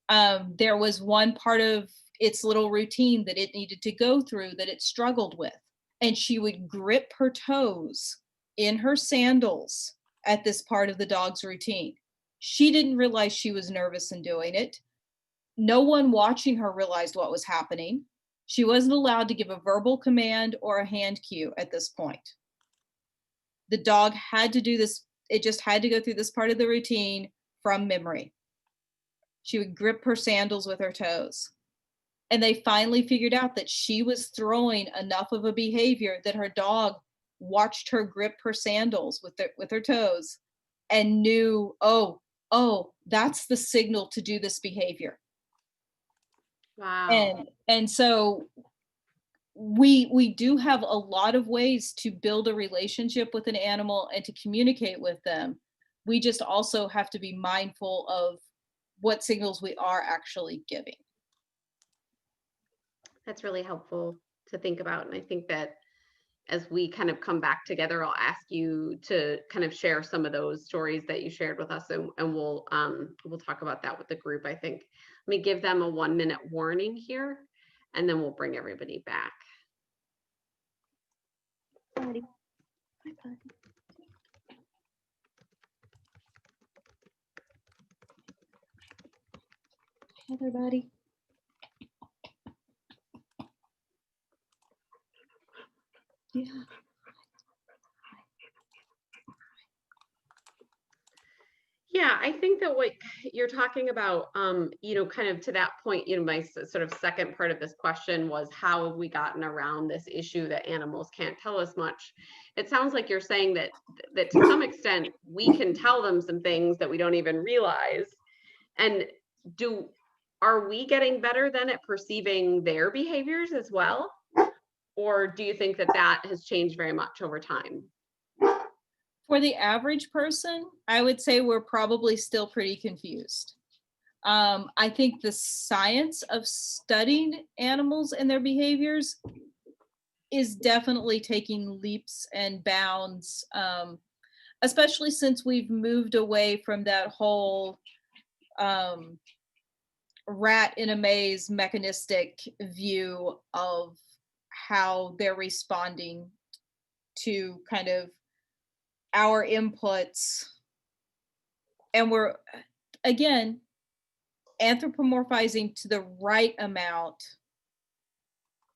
There was one part of its little routine that it needed to go through that it struggled with, and she would grip her toes in her sandals at this part of the dog's routine. She didn't realize she was nervous in doing it. No one watching her realized what was happening. She wasn't allowed to give a verbal command or a hand cue at this point. The dog had to do this. It just had to go through this part of the routine from memory. She would grip her sandals with her toes. And they finally figured out that she was throwing enough of a behavior that her dog watched her grip her sandals with her toes and knew, oh, that's the signal to do this behavior. Wow. And so we do have a lot of ways to build a relationship with an animal and to communicate with them. We just also have to be mindful of what signals we are actually giving. That's really helpful to think about. And I think that as we kind of come back together, I'll ask you to kind of share some of those stories that you shared with us, and we'll talk about that with the group. I think let me give them a 1-minute warning here, and then we'll bring everybody back. Buddy. Hi, buddy. Hi there, buddy. Yeah, I think that what you're talking about, kind of to that point, my sort of second part of this question was how have we gotten around this issue that animals can't tell us much? It sounds like you're saying that to some extent we can tell them some things that we don't even realize. And are we getting better then at perceiving their behaviors as well? Or do you think that has changed very much over time? For the average person, I would say we're probably still pretty confused. I think the science of studying animals and their behaviors is definitely taking leaps and bounds, especially since we've moved away from that whole rat in a maze mechanistic view of how they're responding to kind of our inputs. And we're, again, anthropomorphizing to the right amount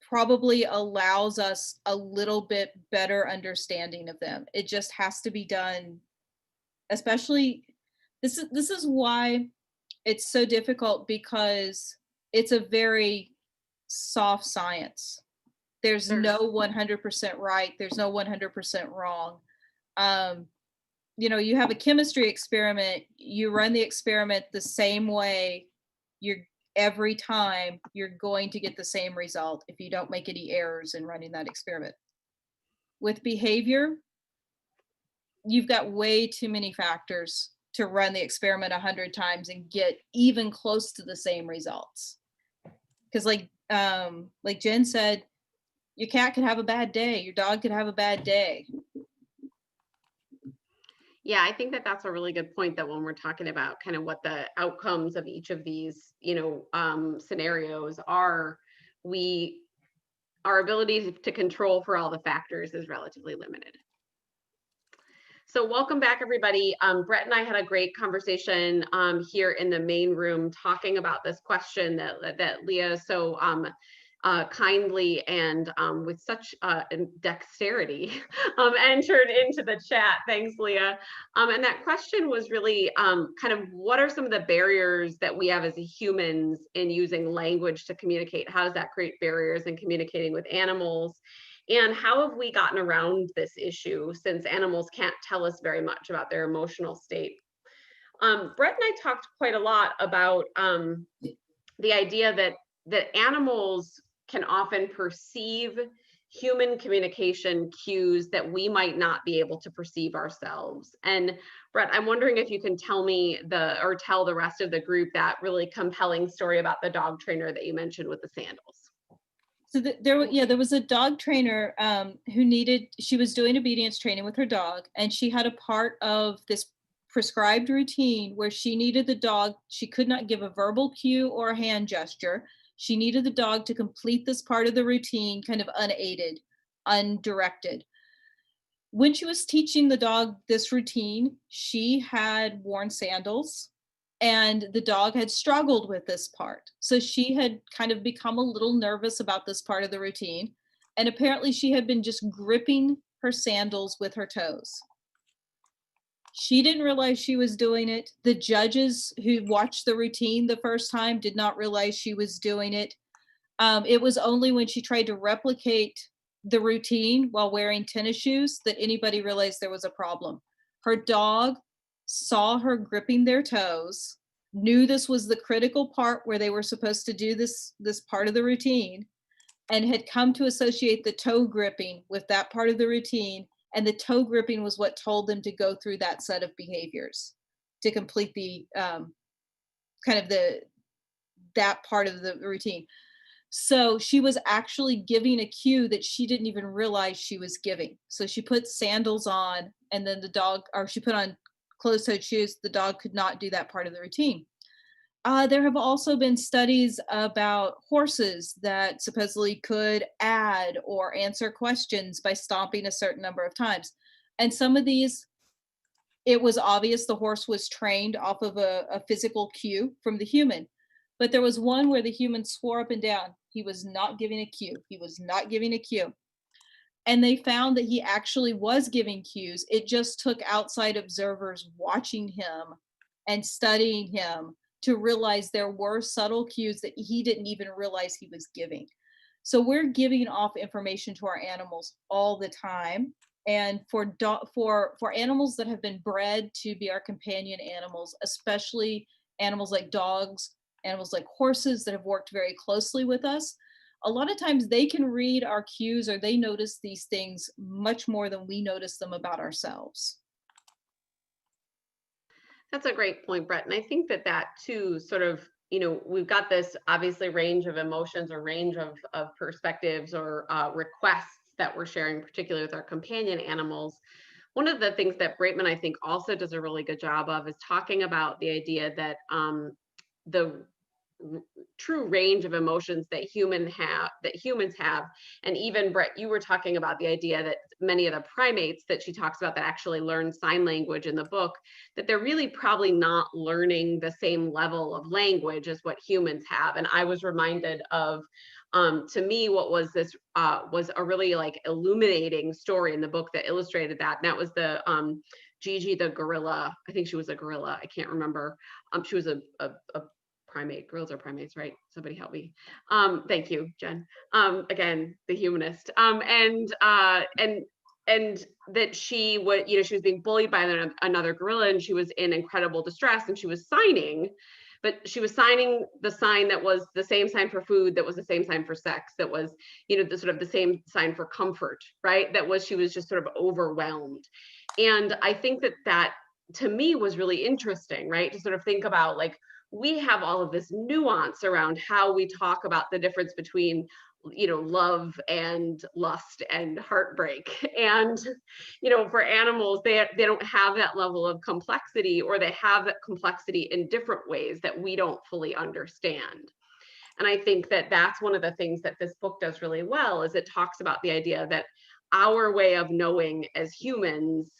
probably allows us a little bit better understanding of them. It just has to be done, especially this is why it's so difficult, because it's a very soft science. There's no 100% right, there's no 100% wrong. You have a chemistry experiment, you run the experiment the same way, every time you're going to get the same result if you don't make any errors in running that experiment. With behavior, you've got way too many factors to run the experiment 100 times and get even close to the same results. Because like Jen said, your cat could have a bad day, your dog could have a bad day. Yeah, I think that's a really good point, that when we're talking about kind of what the outcomes of each of these, scenarios are, our ability to control for all the factors is relatively limited. So welcome back, everybody. Brett and I had a great conversation here in the main room talking about this question that Leah so kindly and with such dexterity entered into the chat. Thanks, Leah. And that question was really kind of, what are some of the barriers that we have as humans in using language to communicate? How does that create barriers in communicating with animals? And how have we gotten around this issue, since animals can't tell us very much about their emotional state? Brett and I talked quite a lot about the idea that animals can often perceive human communication cues that we might not be able to perceive ourselves. And Brett, I'm wondering if you can tell the rest of the group that really compelling story about the dog trainer that you mentioned with the sandals. So there was a dog trainer she was doing obedience training with her dog, and she had a part of this prescribed routine where she needed the dog, she could not give a verbal cue or a hand gesture. She needed the dog to complete this part of the routine kind of unaided, undirected. When she was teaching the dog this routine, she had worn sandals, and the dog had struggled with this part. So she had kind of become a little nervous about this part of the routine. And apparently she had been just gripping her sandals with her toes. She didn't realize she was doing it. The judges who watched the routine the first time did not realize she was doing it. It was only when she tried to replicate the routine while wearing tennis shoes that anybody realized there was a problem. Her dog saw her gripping their toes, knew this was the critical part where they were supposed to do this part of the routine, and had come to associate the toe gripping with that part of the routine. And the toe gripping was what told them to go through that set of behaviors to complete the that part of the routine. So she was actually giving a cue that she didn't even realize she was giving. So she put sandals on, and then she put on closed-toed shoes. The dog could not do that part of the routine. There have also been studies about horses that supposedly could add or answer questions by stomping a certain number of times. And some of these, it was obvious the horse was trained off of a physical cue from the human. But there was one where the human swore up and down he was not giving a cue. He was not giving a cue. And they found that he actually was giving cues. It just took outside observers watching him and studying him to realize there were subtle cues that he didn't even realize he was giving. So we're giving off information to our animals all the time. And for animals that have been bred to be our companion animals, especially animals like dogs, animals like horses that have worked very closely with us, a lot of times they can read our cues or they notice these things much more than we notice them about ourselves. That's a great point, Brett. And I think that that too, sort of, we've got this obviously range of emotions or range of perspectives or requests that we're sharing, particularly with our companion animals. One of the things that Braitman, I think, also does a really good job of is talking about the idea that the true range of emotions that humans have, and even Brett, you were talking about the idea that many of the primates that she talks about that actually learn sign language in the book, that they're really probably not learning the same level of language as what humans have. And I was reminded of to me, what was this was a really like illuminating story in the book that illustrated that. And that was the Gigi the gorilla. I think she was a gorilla. I can't remember. She was a primate. Gorillas are primates, right? Somebody help me. Thank you, Jen. Again, the humanist. And that she would, she was being bullied by another gorilla, and she was in incredible distress, and she was signing. But she was signing the sign that was the same sign for food, that was the same sign for sex, that was, the sort of the same sign for comfort, right? She was just sort of overwhelmed. And I think that to me was really interesting, right? To sort of think about, like, we have all of this nuance around how we talk about the difference between love and lust and heartbreak. And for animals, they don't have that level of complexity, or they have that complexity in different ways that we don't fully understand. And I think that that's one of the things that this book does really well, is it talks about the idea that our way of knowing as humans,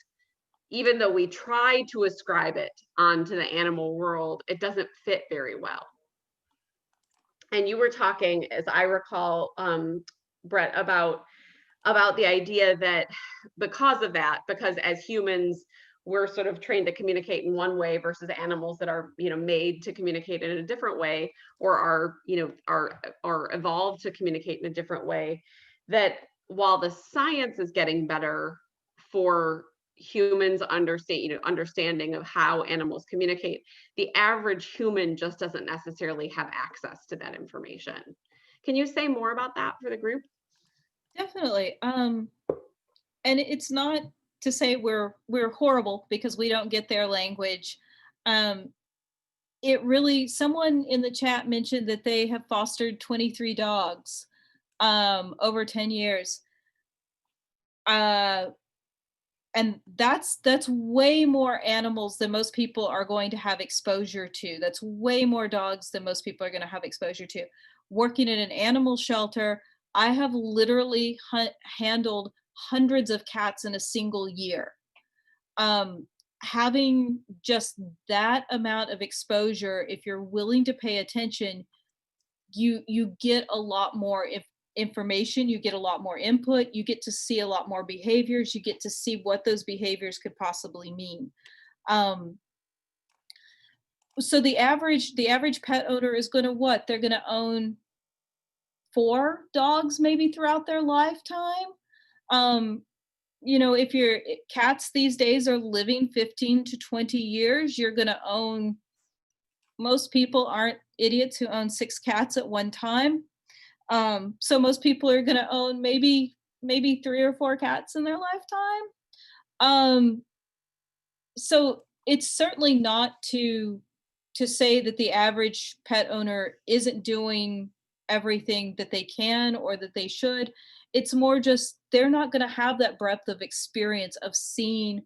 even though we try to ascribe it onto the animal world, it doesn't fit very well. And you were talking, as I recall, Brett, about the idea that because of that, because as humans, we're sort of trained to communicate in one way versus animals that are, made to communicate in a different way, or are evolved to communicate in a different way, that while the science is getting better for humans understanding of how animals communicate, the average human just doesn't necessarily have access to that information. Can you say more about that for the group? Definitely. And it's not to say we're horrible because we don't get their language. It really, someone in the chat mentioned that they have fostered 23 dogs over 10 years. And that's way more animals than most people are going to have exposure to. That's way more dogs than most people are going to have exposure to. Working in an animal shelter, I have literally handled hundreds of cats in a single year. Having just that amount of exposure, if you're willing to pay attention, you get a lot more information, you get a lot more input, you get to see a lot more behaviors, you get to see what those behaviors could possibly mean. So the average pet owner is going to what? They're going to own 4 dogs maybe throughout their lifetime. If your cats these days are living 15 to 20 years, you're going to own, most people aren't idiots who own 6 cats at one time. So most people are going to own maybe 3 or 4 cats in their lifetime. So it's certainly not to say that the average pet owner isn't doing everything that they can or that they should. It's more just they're not going to have that breadth of experience of seeing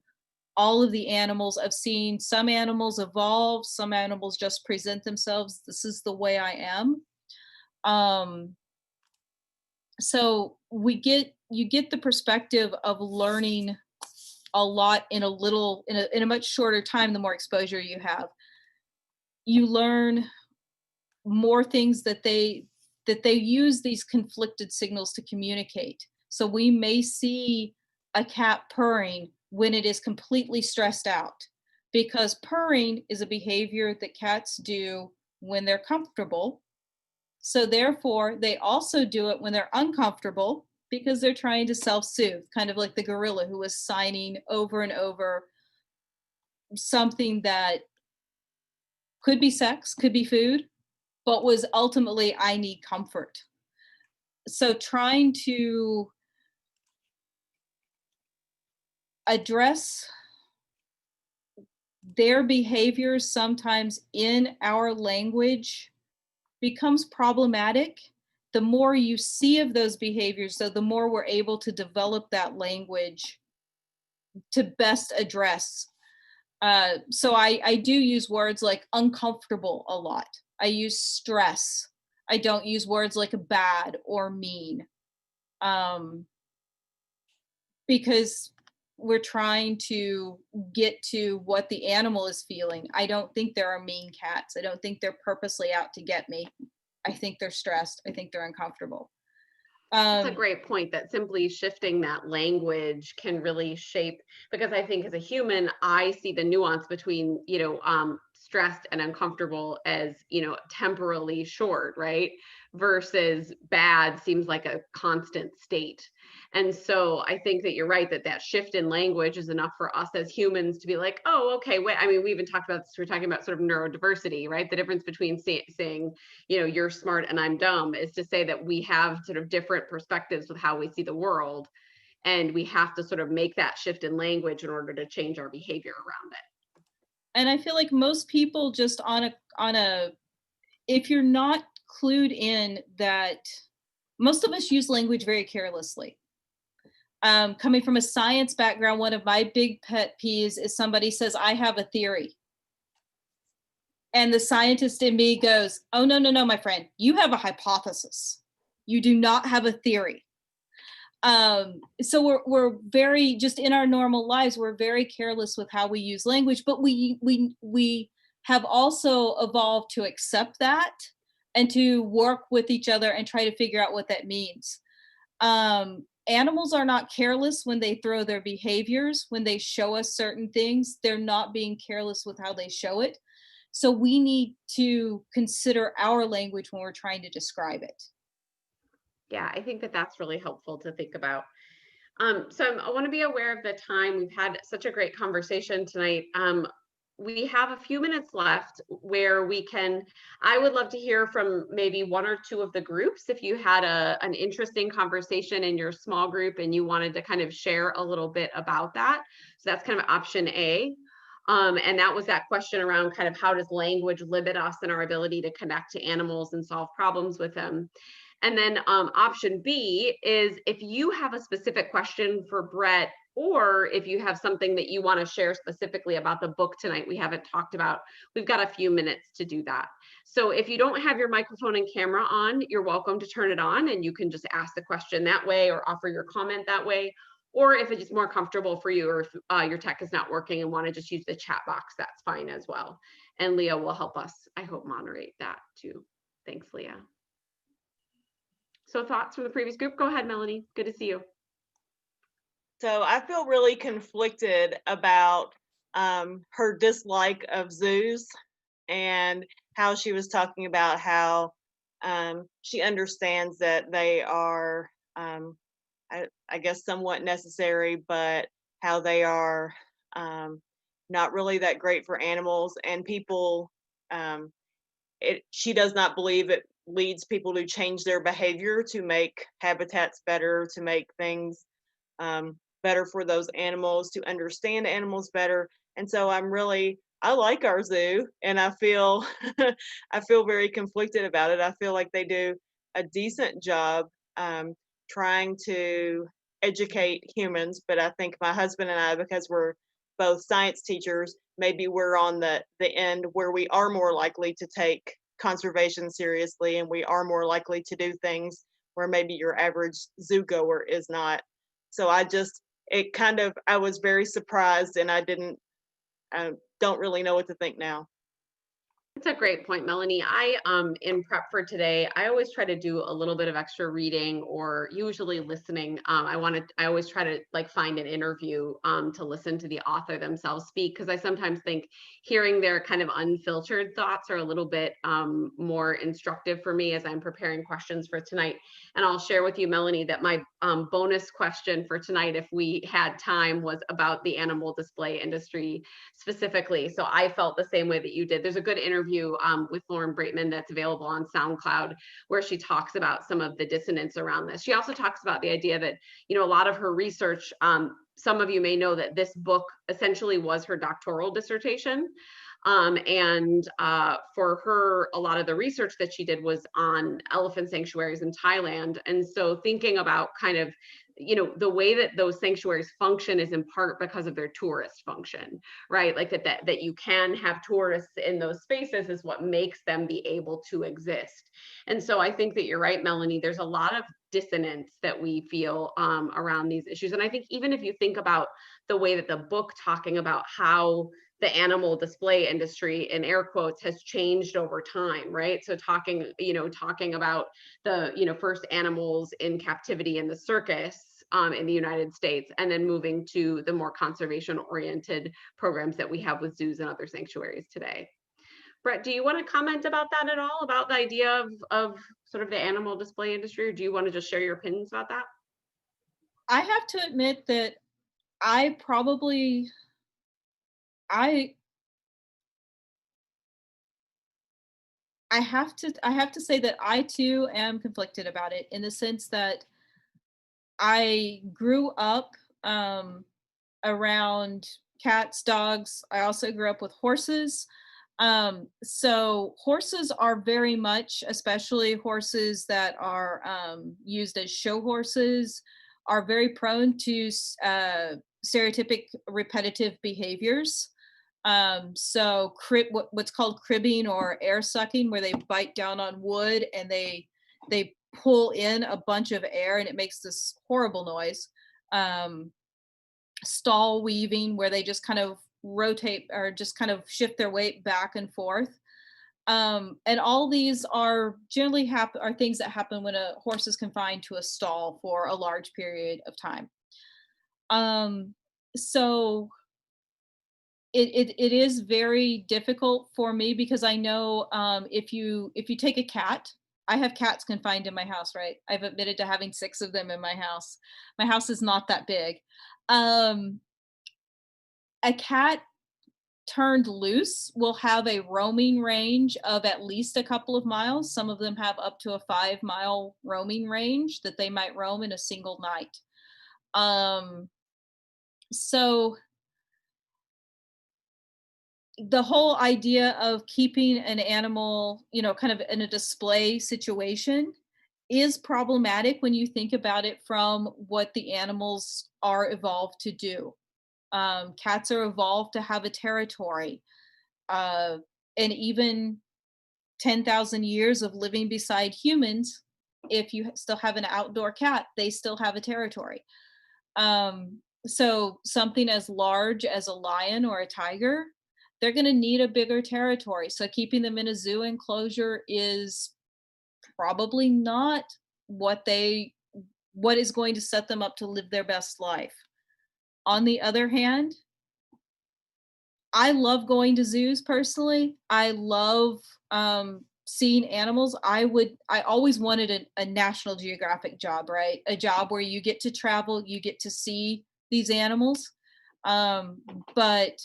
all of the animals, of seeing some animals evolve, some animals just present themselves. This is the way I am. So you get the perspective of learning a lot in a much shorter time. The more exposure you have, you learn more things that they use these conflicted signals to communicate. So we may see a cat purring when it is completely stressed out, because purring is a behavior that cats do when they're comfortable. So therefore, they also do it when they're uncomfortable because they're trying to self-soothe, kind of like the gorilla who was signing over and over something that could be sex, could be food, but was ultimately, I need comfort. So trying to address their behaviors sometimes in our language becomes problematic. The more you see of those behaviors, so the more we're able to develop that language to best address. So I do use words like uncomfortable a lot. I use stress. I don't use words like bad or mean, because we're trying to get to what the animal is feeling. I don't think there are mean cats. I don't think they're purposely out to get me. I think they're stressed. I think they're uncomfortable. That's a great point, that simply shifting that language can really shape, because I think as a human, I see the nuance between, stressed and uncomfortable as, temporally short, right? Versus bad seems like a constant state. And so I think that you're right, that that shift in language is enough for us as humans to be like, oh, okay, wait, I mean, we even talked about this, we're talking about sort of neurodiversity, right? The difference between saying, you're smart and I'm dumb is to say that we have sort of different perspectives with how we see the world. And we have to sort of make that shift in language in order to change our behavior around it. And I feel like most people just on a if you're not clued in that most of us use language very carelessly. Coming from a science background, one of my big pet peeves is somebody says, I have a theory. And the scientist in me goes, oh, no, no, no, my friend, you have a hypothesis. You do not have a theory. So we're very, just in our normal lives, we're very careless with how we use language, but we have also evolved to accept that and to work with each other and try to figure out what that means. Animals are not careless when they throw their behaviors, when they show us certain things. They're not being careless with how they show it. So we need to consider our language when we're trying to describe it. Yeah, I think that that's really helpful to think about. So I want to be aware of the time. We've had such a great conversation tonight. We have a few minutes left where I would love to hear from maybe one or two of the groups. If you had an interesting conversation in your small group and you wanted to kind of share a little bit about that. So that's kind of option A. And that was that question around kind of how does language limit us in our ability to connect to animals and solve problems with them. And then option B is if you have a specific question for Brett, or if you have something that you want to share specifically about the book tonight we haven't talked about, we've got a few minutes to do that. So if you don't have your microphone and camera on, you're welcome to turn it on and you can just ask the question that way or offer your comment that way. Or if it's more comfortable for you, or if your tech is not working and want to just use the chat box, that's fine as well. And Leah will help us, I hope, moderate that too. Thanks, Leah. So thoughts from the previous group? Go ahead, Melanie. Good to see you. So I feel really conflicted about her dislike of zoos and how she was talking about how she understands that they are, I guess, somewhat necessary, but how they are not really that great for animals, and people, she does not believe it leads people to change their behavior to make habitats better, to make things better for those animals, to understand animals better. And so I like our zoo, and I feel I feel very conflicted about it. I feel like they do a decent job trying to educate humans, but I think my husband and I, because we're both science teachers, maybe we're on the end where we are more likely to take conservation seriously, and we are more likely to do things where maybe your average zoo goer is not. So I was very surprised, and I don't really know what to think now. That's a great point, Melanie. In prep for today, I always try to do a little bit of extra reading or usually listening. I always try to like find an interview to listen to the author themselves speak, because I sometimes think hearing their kind of unfiltered thoughts are a little bit more instructive for me as I'm preparing questions for tonight. And I'll share with you, Melanie, that my bonus question for tonight, if we had time, was about the animal display industry specifically. So I felt the same way that you did. There's a good interview with Lauren Braitman that's available on SoundCloud, where she talks about some of the dissonance around this. She also talks about the idea that, you know, a lot of her research, some of you may know that this book essentially was her doctoral dissertation. For her, a lot of the research that she did was on elephant sanctuaries in Thailand. And so thinking about kind of, you know, the way that those sanctuaries function is in part because of their tourist function, right? Like that you can have tourists in those spaces is what makes them be able to exist. And so I think that you're right, Melanie, there's a lot of dissonance that we feel around these issues. And I think even if you think about the way that the book talking about how the animal display industry, in air quotes, has changed over time, right? So talking about the, you know, first animals in captivity in the circus in the United States, and then moving to the more conservation oriented programs that we have with zoos and other sanctuaries today. Brett, do you want to comment about that at all, about the idea of sort of the animal display industry, or do you want to just share your opinions about that? I have to admit that I probably, I I have to say that I too am conflicted about it, in the sense that I grew up around cats, dogs. I also grew up with horses. So horses are very much, especially horses that are used as show horses, are very prone to stereotypic repetitive behaviors. So what's called cribbing or air sucking, where they bite down on wood and they pull in a bunch of air and it makes this horrible noise. Um, Stall weaving, where they just kind of rotate or just kind of shift their weight back and forth. And all these are generally are things that happen when a horse is confined to a stall for a large period of time. Um, so it is very difficult for me, because I know if you take a cat, I have cats confined in my house, right? I've admitted to having 6 of them in my house. My house is not that big. Um, a cat turned loose will have a roaming range of at least a couple of miles. Some of them have up to a 5-mile roaming range that they might roam in a single night. So the whole idea of keeping an animal, you know, kind of in a display situation is problematic when you think about it from what the animals are evolved to do. Cats are evolved to have a territory. And even 10,000 years of living beside humans, if you still have an outdoor cat, they still have a territory. So something as large as a lion or a tiger, they're going to need a bigger territory. So keeping them in a zoo enclosure is probably not what is going to set them up to live their best life. On the other hand, I love going to zoos personally. I love seeing animals. I always wanted a National Geographic job, right? A job where you get to travel, you get to see these animals. But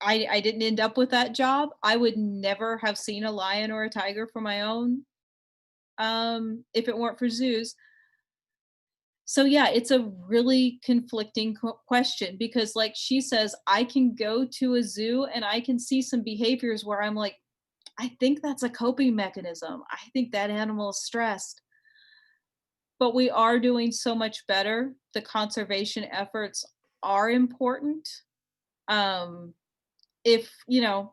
I didn't end up with that job. I would never have seen a lion or a tiger for my own if it weren't for zoos. So yeah, it's a really conflicting question, because like she says, I can go to a zoo and I can see some behaviors where I'm like, I think that's a coping mechanism. I think that animal is stressed. But we are doing so much better. The conservation efforts are important. If, you know,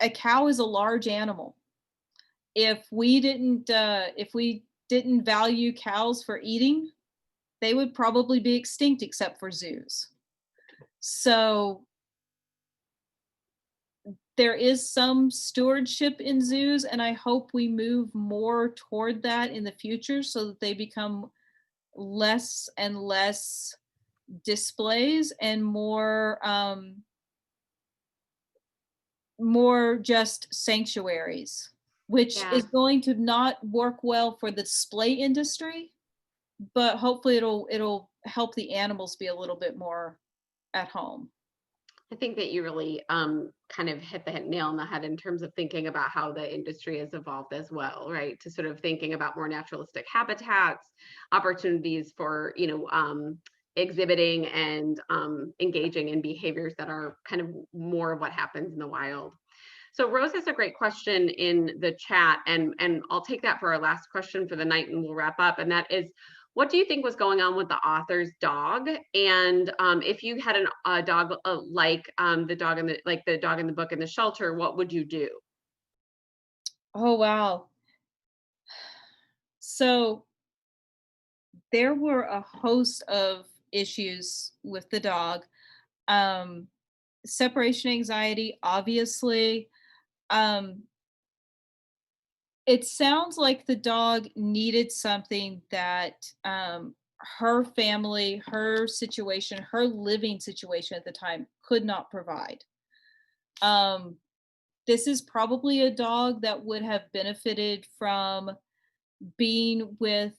a cow is a large animal. If we didn't value cows for eating, they would probably be extinct except for zoos. So there is some stewardship in zoos, and I hope we move more toward that in the future so that they become less and less displays and more just sanctuaries, which Yeah. is going to not work well for the display industry, but hopefully it'll help the animals be a little bit more at home. I think that you really kind of hit the nail on the head in terms of thinking about how the industry has evolved as well, right? To sort of thinking about more naturalistic habitats, opportunities for, exhibiting and engaging in behaviors that are kind of more of what happens in the wild. So Rose has a great question in the chat, and I'll take that for our last question for the night, and we'll wrap up. And that is, what do you think was going on with the author's dog? And if you had a dog like the dog in the book in the shelter, what would you do? Oh, wow. So there were a host of issues with the dog. Um, Separation anxiety, obviously. Um, it sounds like the dog needed something that her family, her situation, her living situation at the time could not provide. Um, this is probably a dog that would have benefited from being with,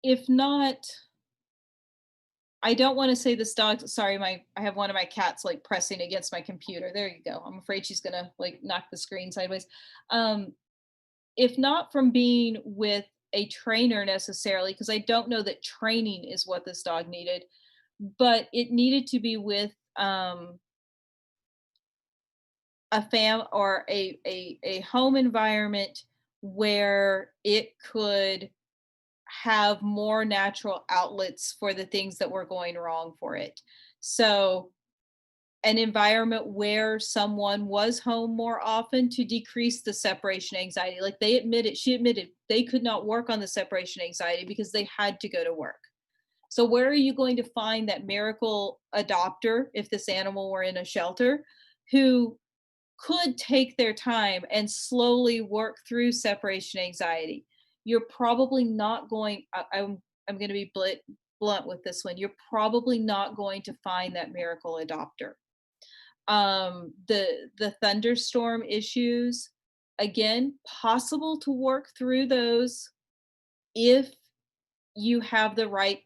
if not, I don't want to say this dog, sorry, I have one of my cats like pressing against my computer. There you go. I'm afraid she's gonna like knock the screen sideways. Um, if not from being with a trainer necessarily, because I don't know that training is what this dog needed, but it needed to be with a fam or a home environment where it could have more natural outlets for the things that were going wrong for it. So an environment where someone was home more often to decrease the separation anxiety. Like she admitted they could not work on the separation anxiety because they had to go to work. So where are you going to find that miracle adopter if this animal were in a shelter who could take their time and slowly work through separation anxiety? You're probably not going, I'm going to be blunt with this one. You're probably not going to find that miracle adopter. The thunderstorm issues, again, possible to work through those if you have the right,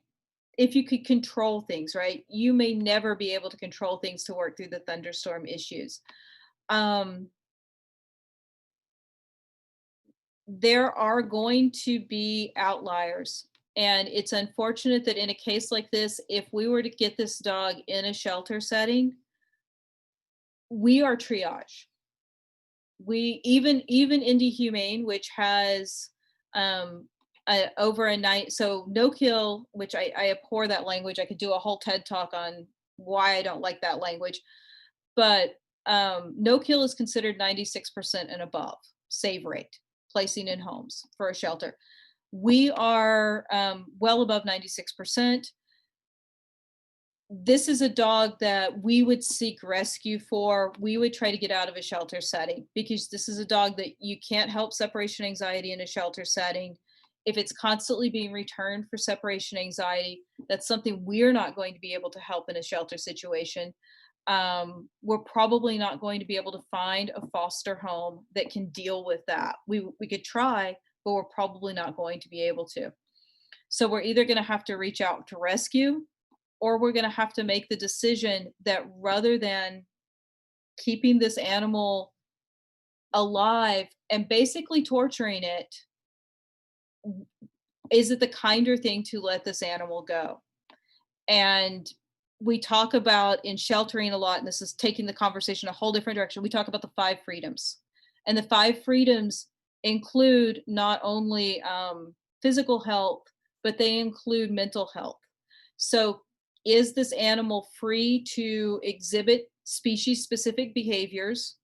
if you could control things, right? You may never be able to control things to work through the thunderstorm issues. There are going to be outliers. And it's unfortunate that in a case like this, if we were to get this dog in a shelter setting, we are triage. We even Indie Humane, which has over a night, so no kill, which I abhor that language. I could do a whole TED talk on why I don't like that language, but no kill is considered 96% and above save rate, placing in homes for a shelter. We are well above 96%. This is a dog that we would seek rescue for. We would try to get out of a shelter setting because this is a dog that you can't help separation anxiety in a shelter setting. If it's constantly being returned for separation anxiety, that's something we're not going to be able to help in a shelter situation. We're probably not going to be able to find a foster home that can deal with that. We could try, but we're probably not going to be able to. So we're either going to have to reach out to rescue, or we're going to have to make the decision that rather than keeping this animal alive and basically torturing it, is it the kinder thing to let this animal go? And we talk about in sheltering a lot, and this is taking the conversation a whole different direction. We talk about the 5 freedoms. And the 5 freedoms include not only physical health, but they include mental health. So is this animal free to exhibit species-specific behaviors?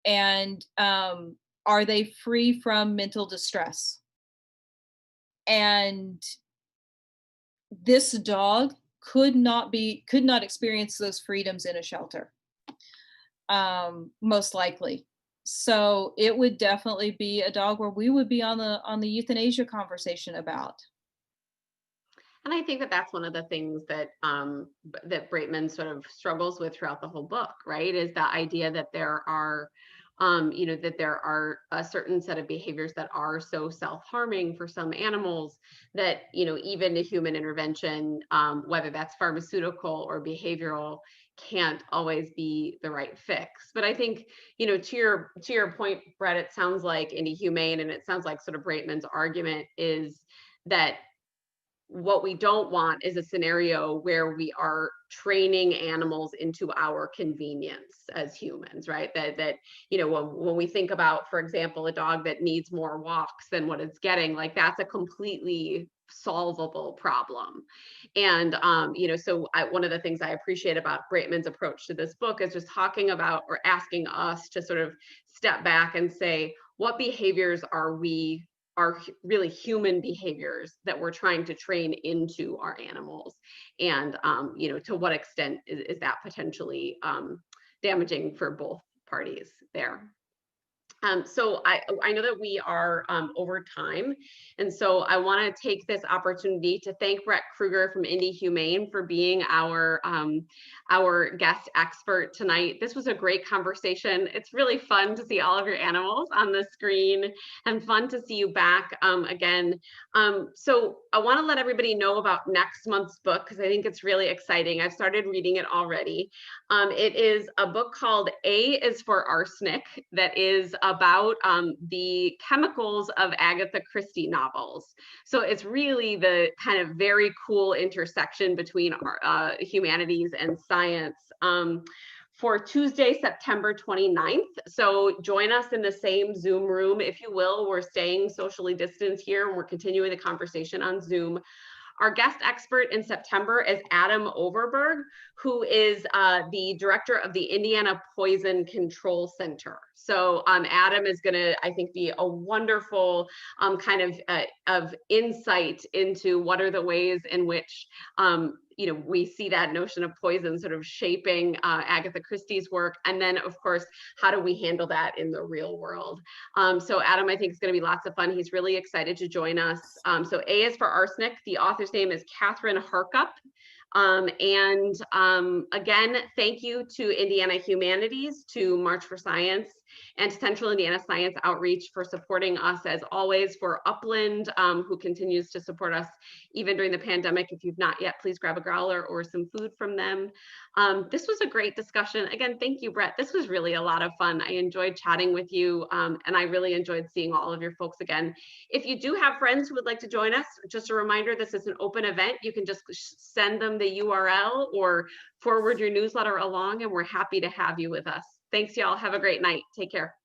And are they free from mental distress? And this dog could not experience those freedoms in a shelter, most likely. So it would definitely be a dog where we would be on the euthanasia conversation about. And I think that that's one of the things that that Braitman sort of struggles with throughout the whole book, right? Is the idea that there are, that there are a certain set of behaviors that are so self-harming for some animals that, even a human intervention, whether that's pharmaceutical or behavioral, can't always be the right fix. But I think, to your point, Brett, it sounds like Indy-Humane, and it sounds like sort of Braitman's argument is that what we don't want is a scenario where we are training animals into our convenience as humans, right? That when we think about, for example, a dog that needs more walks than what it's getting, like that's a completely solvable problem. And so one of the things I appreciate about Braitman's approach to this book is just talking about, or asking us to sort of step back and say, what behaviors are really human behaviors that we're trying to train into our animals, and to what extent is that potentially damaging for both parties there. So I know that we are over time, and so I want to take this opportunity to thank Brett Krueger from Indy-Humane for being our guest expert tonight. This was a great conversation. It's really fun to see all of your animals on the screen, and fun to see you back again. So I want to let everybody know about next month's book, because I think it's really exciting. I've started reading it already. It is a book called A is for Arsenic, that is about the chemicals of Agatha Christie novels. So it's really the kind of very cool intersection between humanities and science. For Tuesday, September 29th. So join us in the same Zoom room, if you will. We're staying socially distanced here, and we're continuing the conversation on Zoom. Our guest expert in September is Adam Overberg, who is the director of the Indiana Poison Control Center. So Adam is going to, I think, be a wonderful kind of insight into what are the ways in which we see that notion of poison sort of shaping Agatha Christie's work. And then, of course, how do we handle that in the real world? So Adam, I think, is going to be lots of fun. He's really excited to join us. So A is for Arsenic. The author's name is Catherine Harkup. Again, thank you to Indiana Humanities, to March for Science, and to Central Indiana Science Outreach for supporting us, as always, for Upland, who continues to support us even during the pandemic. If you've not yet, please grab a growler or some food from them. This was a great discussion. Again, thank you, Brett. This was really a lot of fun. I enjoyed chatting with you, and I really enjoyed seeing all of your folks again. If you do have friends who would like to join us, just a reminder, this is an open event. You can just send them the URL or forward your newsletter along, and we're happy to have you with us. Thanks, y'all. Have a great night. Take care.